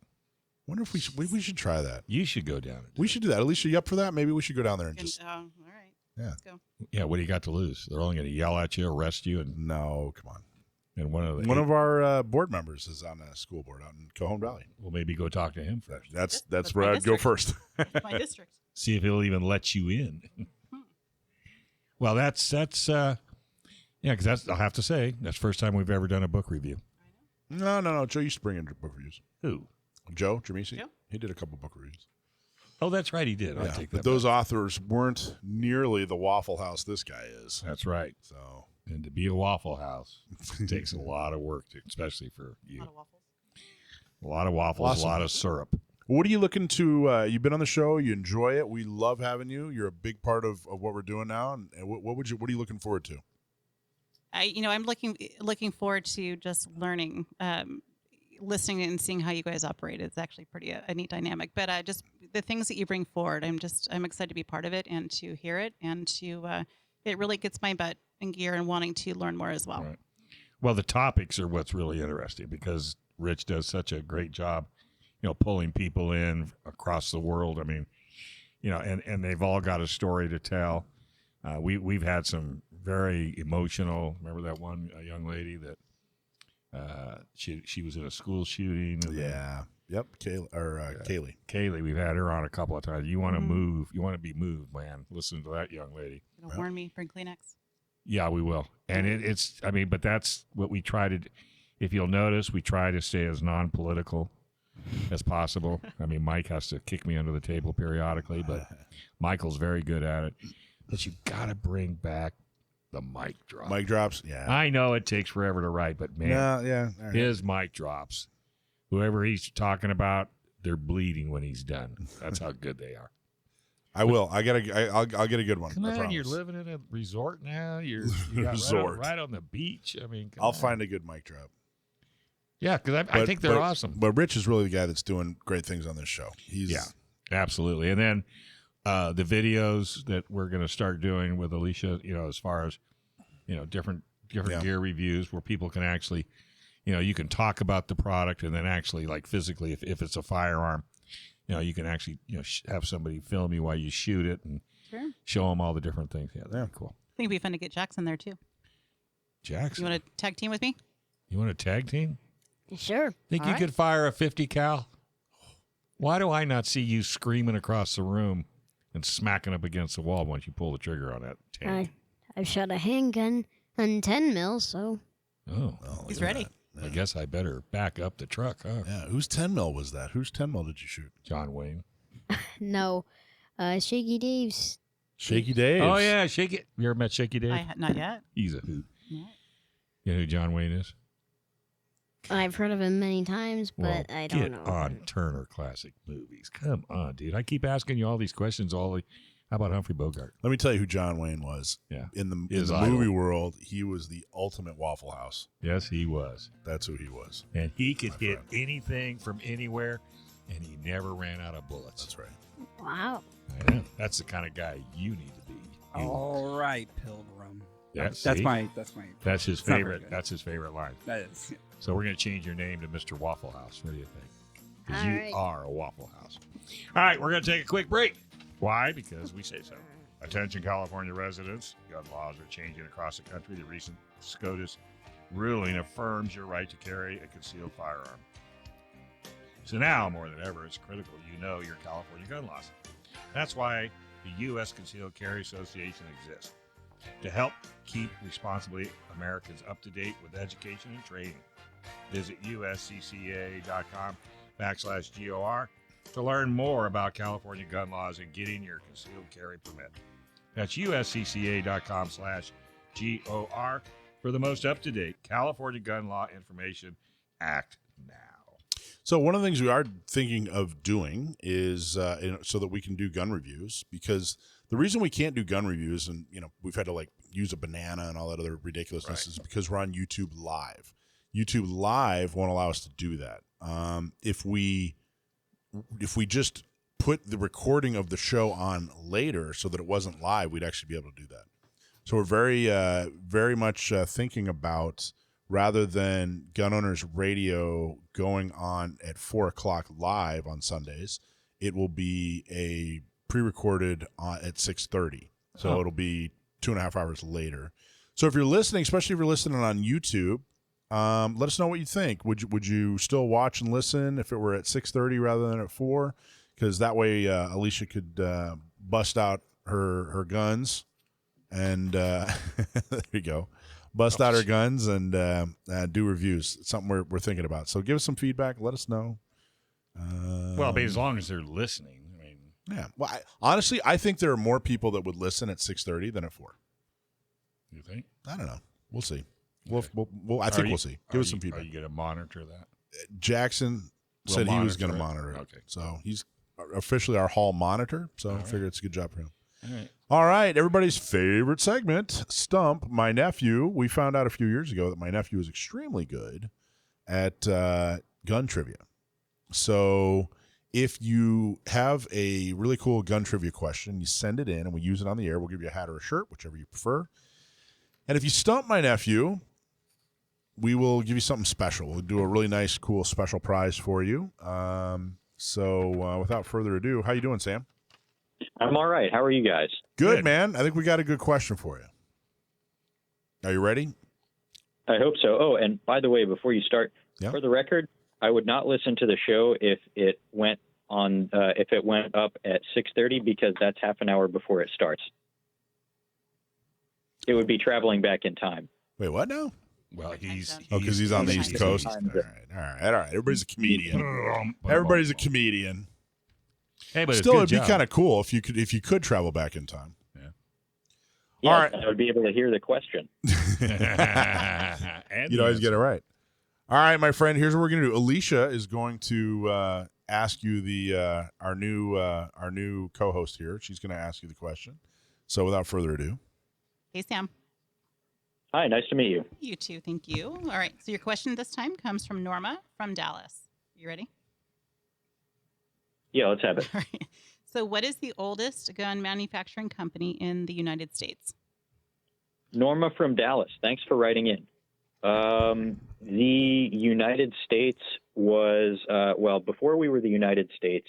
Wonder if we should try that. You should go down. We should do that. Alicia, you up for that? Maybe we should go down there and just. All right. Yeah. Let's go. Yeah, what do you got to lose? They're only going to yell at you, arrest you, and No, come on. one Of our board members is on a school board out in Cajon Valley. Well, maybe go talk to him first. That's That's where my I'd go district. first. That's my district. See if he'll even let you in. Well, that's yeah, because I'll have to say that's the first time we've ever done a book review. No. Joe used to bring in book reviews. Who? Joe Jamisi. Joe? He did a couple book reviews. Oh, that's right, he did. I'll Yeah, take but that. those back. authors weren't nearly the Waffle House this guy is. That's right. So And to be a Waffle House takes a lot of work, especially for A you. lot of waffles. A lot of waffles, Awesome. a lot of syrup. what are you looking to? You've been on the show. You enjoy it. We love having you. You're a big part of what we're doing now. And what are you looking forward to? I'm looking forward to just learning, listening and seeing how you guys operate. It's actually pretty a neat dynamic. But just the things that you bring forward, I'm excited to be part of it and to hear it, and to it really gets my butt in gear and wanting to learn more as well. Right. Well, the topics are what's really interesting because Rich does such a great job, pulling people in across the world. I mean, and they've all got a story to tell. We've had some very emotional. Remember that one young lady that she was in a school shooting. And Yeah. Yep. Kaylee. Kaylee, we've had her on a couple of times. You want to Mhm. move. You want to be moved, man. Listen to that young lady. It'll warn me. Bring Kleenex. Yeah, we will. And but that's what we try to, if you'll notice, we try to stay as non-political as possible. I mean, Mike has to kick me under the table periodically, but Michael's very good at it. But you got to bring back the mic drop. Mic drops. Yeah. I know it takes forever to write, but man, Yeah. All right. his mic drops. Whoever he's talking about, they're bleeding when he's done. That's how good they are. I will. I'll get a good one. Come I on, promise. you're living in a resort now. You got Resort. right on the beach. I mean, come I'll on. find a good mic drop. Yeah, because I think they're awesome. But Rich is really the guy that's doing great things on this show. Yeah, absolutely. And then the videos that we're going to start doing with Alisha, as far as different gear reviews, where people can actually, you can talk about the product, and then actually, like physically, if it's a firearm, you can actually have somebody film you while you shoot it and Sure. show them all the different things. Yeah, that'd be cool. I think it'd be fun to get Jackson there too. Jackson, You want to tag team with me? you want a tag team? Sure. Think All you right. could fire a 50 cal? Why do I not see you screaming across the room and smacking up against the wall once you pull the trigger on that tank? I've shot a handgun and 10 mil, so Oh, He's ready. I guess I better back up the truck, huh? Yeah. Whose 10 mil was that? Whose 10 mil did you shoot? John Wayne. no. Shaky Dave's. Shaky Dave. Oh, yeah, Shake It. You ever met Shaky Dave? Not yet. He's a hoot. Yeah. You know who John Wayne is? I've heard of him many times, Well, but I don't get know. on Turner Classic Movies. Come on, dude. I keep asking you all these questions. How about Humphrey Bogart? Let me tell you who John Wayne was. Yeah. In the His idol. movie world, he was the ultimate Waffle House. Yes, he was. That's who he was. And he could My hit friend. anything from anywhere, and he never ran out of bullets. That's right. Wow. I know. That's the kind of guy you need to be. You- All right, Pilgrim. Yeah, That's see? my. That's his It's not very favorite. good. That's his favorite line. That is. So we're going to change your name to Mr. Waffle House. What do you think? Because All you right. are a Waffle House. All right, we're going to take a quick break. Why? Because we say so. Attention, California residents. Gun laws are changing across the country. The recent SCOTUS ruling affirms your right to carry a concealed firearm. So now, more than ever, it's critical you know your California gun laws. That's why the U.S. Concealed Carry Association exists, to help keep responsibly Americans up to date with education and training. Visit uscca.com/GOR to learn more about California gun laws and getting your concealed carry permit. That's uscca.com/GOR for the most up-to-date California gun law information. Act now. So one of the things we are thinking of doing is so that we can do gun reviews, because the reason we can't do gun reviews, and we've had to like use a banana and all that other ridiculousness, is because we're on YouTube Live. YouTube Live won't allow us to do that. If we just put the recording of the show on later so that it wasn't live, we'd actually be able to do that. So we're very much thinking about, rather than Gun Owners Radio going on at 4:00 live on Sundays, it will be a pre-recorded at 6:30. So it'll be 2.5 hours later. So if you're listening, especially if you're listening on YouTube, let us know what you think. Would you still watch and listen if it were at 6:30 rather than at 4? Because that way Alisha could bust out her guns and there you go. Bust out her guns and do reviews. It's something we're thinking about. So give us some feedback. Let us know. Well, but as long as they're listening, I mean, yeah. Well, honestly, I think there are more people that would listen at 6:30 than at 4. you think? I don't know. We'll see. Okay. I think we'll see. Give us some Are feedback. you going to monitor that? Jackson We'll said he was monitor going to it? monitor it. Okay. So he's officially our hall monitor. So I right. figure it's a good job for him. All right. All right, everybody's favorite segment, Stump My Nephew. We found out a few years ago that my nephew is extremely good at gun trivia. So if you have a really cool gun trivia question, you send it in and we use it on the air. We'll give you a hat or a shirt, whichever you prefer. And if you stump my nephew, we will give you something special. We'll do a really nice, cool special prize for you. So without further ado, how you doing, Sam? I'm all right. How are you guys? Good, man. I think we got a good question for you. Are you ready? I hope so. Oh, and by the way, before you start, Yeah. for the record, I would not listen to the show if it went up at 6:30, because that's half an hour before it starts. It would be traveling back in time. Wait, what now? Well, he's because he's on the East Coast. All Time right. Everybody's a comedian. Everybody's a comedian. Hey, but Still, it's it'd be kind of cool if you could travel back in time. Yeah, All right. I would be able to hear the question. You'd always get it right. All right, my friend. Here's what we're gonna do. Alicia is going to ask you our new co-host here. She's going to ask you the question. So, without further ado, Hey, Sam. Hi, nice to meet you. You too. Thank you. All right. So your question this time comes from Norma from Dallas. You ready? Yeah, let's have it. All right. So what is the oldest gun manufacturing company in the United States? Norma from Dallas. Thanks for writing in. The United States was, before we were the United States,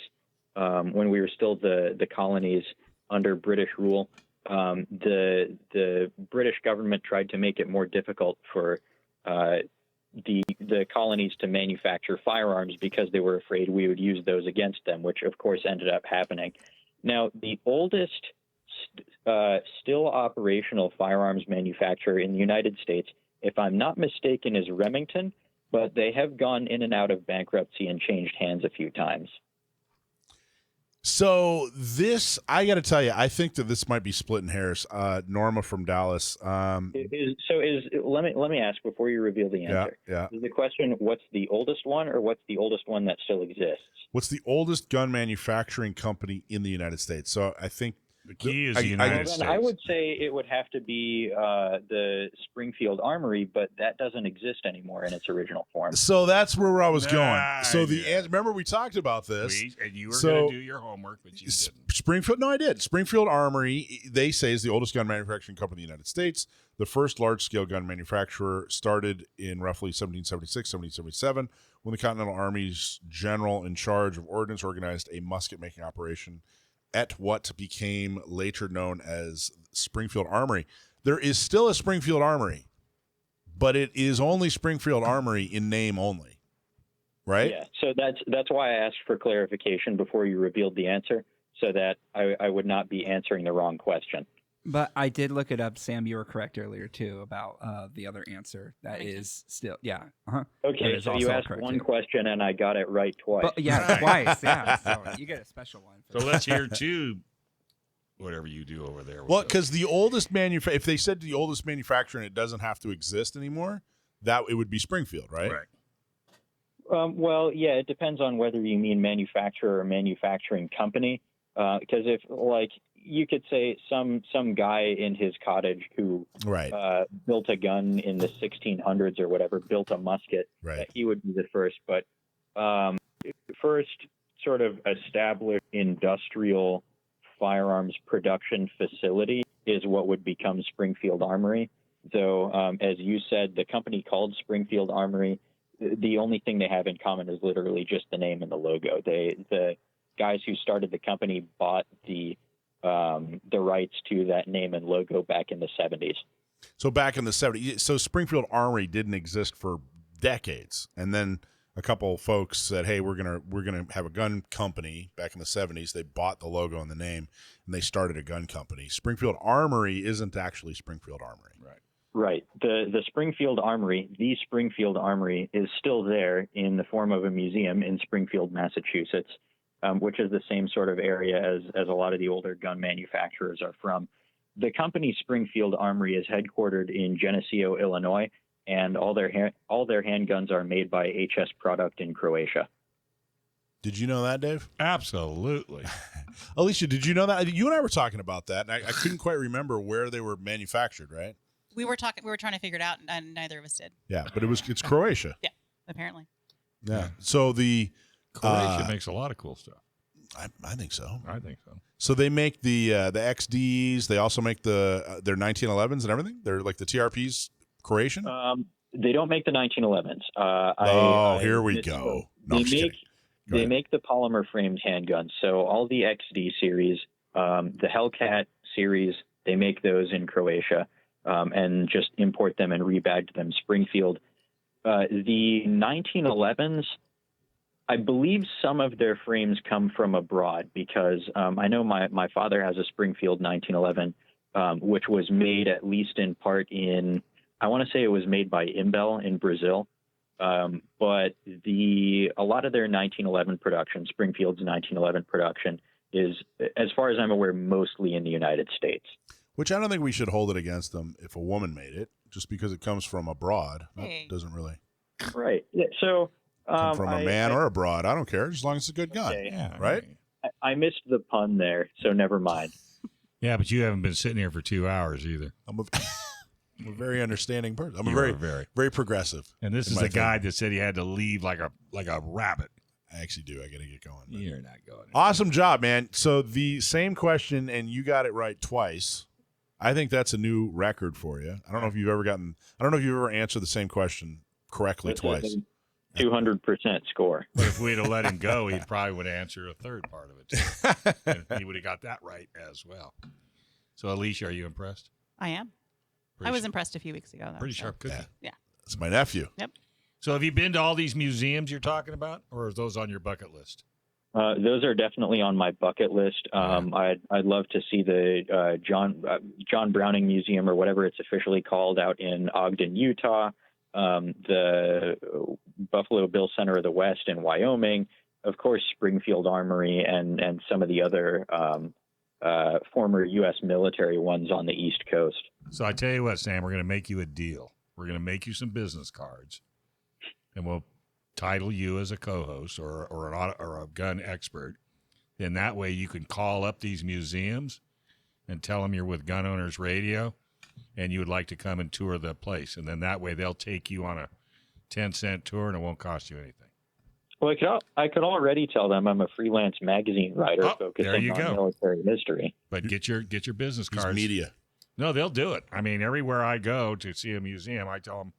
when we were still the colonies under British rule, the British government tried to make it more difficult for the colonies to manufacture firearms because they were afraid we would use those against them, which of course ended up happening. Now, the oldest still operational firearms manufacturer in the United States, if I'm not mistaken, is Remington, but they have gone in and out of bankruptcy and changed hands a few times. So this, I got to tell you, I think that this might be splitting hairs. Norma from Dallas. Let me ask before you reveal the answer. Yeah. Is the question what's the oldest one, or what's the oldest one that still exists? What's the oldest gun manufacturing company in the United States? So I think the key is the United States. I would say it would have to be the Springfield Armory, but that doesn't exist anymore in its original form. So that's where I was going. So the answer, remember we talked about this. And you were going to do your homework, but you didn't. Springfield, no, I did. Springfield Armory, they say, is the oldest gun manufacturing company in the United States. The first large-scale gun manufacturer started in roughly 1776, 1777, when the Continental Army's general in charge of ordnance organized a musket-making operation at what became later known as Springfield Armory. There is still a Springfield Armory, but it is only Springfield Armory in name only, right? Yeah, so that's why I asked for clarification before you revealed the answer, so that I would not be answering the wrong question. But I did look it up, Sam. You were correct earlier, too, about the other answer. That is still, yeah. Uh-huh. Okay, so you asked one question, and I got it right twice. But, yeah, twice, yeah. So you get a special one. So let's hear two, whatever you do over there. Well, because the oldest if they said the oldest manufacturer and it doesn't have to exist anymore, that it would be Springfield, right? Right. Well, yeah, it depends on whether you mean manufacturer or manufacturing company. Because if, like, you could say some guy in his cottage who built a gun in the 1600s or whatever, built a musket, he would be the first. But first sort of established industrial firearms production facility is what would become Springfield Armory. So as you said, the company called Springfield Armory, the only thing they have in common is literally just the name and the logo. The guys who started the company bought the rights to that name and logo back in the 70s. So back in the 70s, so Springfield Armory didn't exist for decades, and then a couple of folks said, "Hey, we're gonna have a gun company." Back in the 70s, they bought the logo and the name, and they started a gun company. Springfield Armory isn't actually Springfield Armory, Right. The Springfield Armory, the Springfield Armory, is still there in the form of a museum in Springfield, Massachusetts. Which is the same sort of area as a lot of the older gun manufacturers are from. The company Springfield Armory is headquartered in Geneseo, Illinois, and all their handguns are made by HS Product in Croatia. Did you know that, Dave? Absolutely. Alicia, did you know that? You and I were talking about that, and I couldn't quite remember where they were manufactured, right? We were trying to figure it out, and neither of us did. Yeah, but it's Croatia. Yeah, apparently. Yeah. So Croatia makes a lot of cool stuff. I think so. I think so. So they make the XDs. They also make their 1911s and everything. They're like the TRPs, Croatian. They don't make the 1911s. Here we go. No, they make the polymer framed handguns. So all the XD series, the Hellcat series, they make those in Croatia and just import them and rebag them Springfield. The 1911s. I believe some of their frames come from abroad because I know my father has a Springfield 1911, which was made at least in part I want to say it was made by Imbel in Brazil. But a lot of their 1911 production, Springfield's 1911 production, is, as far as I'm aware, mostly in the United States. Which I don't think we should hold it against them if a woman made it, just because it comes from abroad. Hey. That doesn't really. Right. Yeah, so. Come from a man or abroad, I don't care, as long as it's a good gun. Okay. Yeah, right? I missed the pun there, so never mind. Yeah, but you haven't been sitting here for 2 hours either. I'm a very understanding person. I'm very progressive. And this is a guy that said he had to leave like a rabbit. I actually do. I got to get going. You're not going. Awesome job, man. So the same question, and you got it right twice. I think that's a new record for you. I don't know if you've ever answered the same question correctly twice. 200% score. But if we'd have let him go, he probably would answer a third part of it too. And he would have got that right as well. So, Alisha, are you impressed? I am. I was impressed a few weeks ago. Pretty sharp cookie. Yeah. It's my nephew. Yep. So, have you been to all these museums you're talking about, or are those on your bucket list? Those are definitely on my bucket list. I'd love to see the John Browning Museum, or whatever it's officially called, out in Ogden, Utah. The Buffalo Bill Center of the West in Wyoming, of course, Springfield Armory and some of the other former U.S. military ones on the East Coast. So I tell you what, Sam, we're going to make you a deal. We're going to make you some business cards, and we'll title you as a co-host or a gun expert. Then that way you can call up these museums and tell them you're with Gun Owners Radio and you would like to come and tour the place. And then that way they'll take you on a 10-cent tour and it won't cost you anything. Well, I could already tell them I'm a freelance magazine writer focusing on military history. But get your business He's cards. media. No, they'll do it. I mean, everywhere I go to see a museum, I tell them,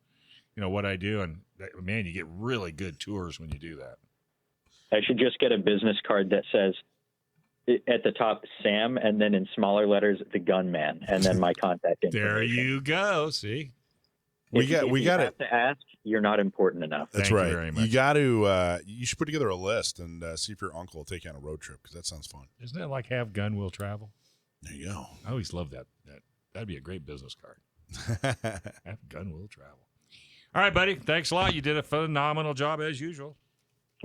what I do. And, man, you get really good tours when you do that. I should just get a business card that says at the top, Sam, and then in smaller letters, the gunman, and then my contact information. There you go. See? We got it. To ask, you're not important enough. That's Thank right. You very much. You got to. You should put together a list and see if your uncle will take you on a road trip because that sounds fun. Isn't that like have gun will travel? There you go. I always love that. That'd be a great business card. Have gun will travel. All right, buddy. Thanks a lot. You did a phenomenal job as usual.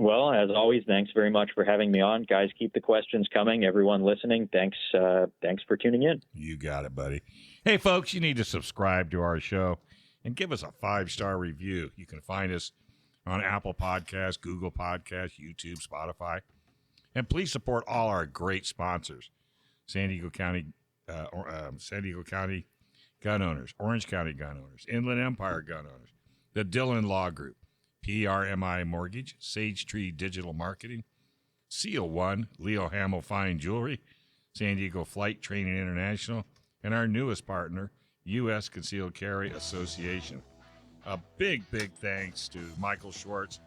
Well, as always, thanks very much for having me on. Guys, keep the questions coming. Everyone listening, thanks for tuning in. You got it, buddy. Hey, folks, you need to subscribe to our show and give us a 5-star review. You can find us on Apple Podcasts, Google Podcasts, YouTube, Spotify. And please support all our great sponsors. San Diego County Gun Owners, Orange County Gun Owners, Inland Empire Gun Owners, the Dillon Law Group, PRMI Mortgage, Sage Tree Digital Marketing, Seal One, Leo Hamill Fine Jewelry, San Diego Flight Training International, and our newest partner, U.S. Concealed Carry Association. A big thanks to Michael Schwartz,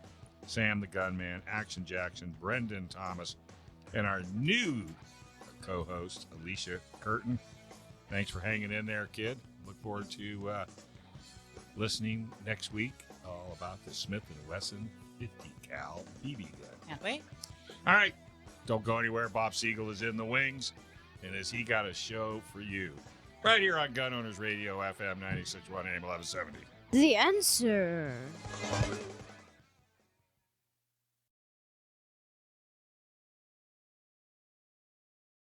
Sam the Gunman, Action Jackson, Brendan Thomas, and our new co-host, Alisha Curtin. Thanks for hanging in there, kid. Look forward to listening next week all about the Smith & Wesson 50 cal BB gun. Can't wait. All right. Don't go anywhere. Bob Siegel is in the wings, and has he got a show for you right here on Gun Owners Radio, FM 96.1 AM 1170. The answer.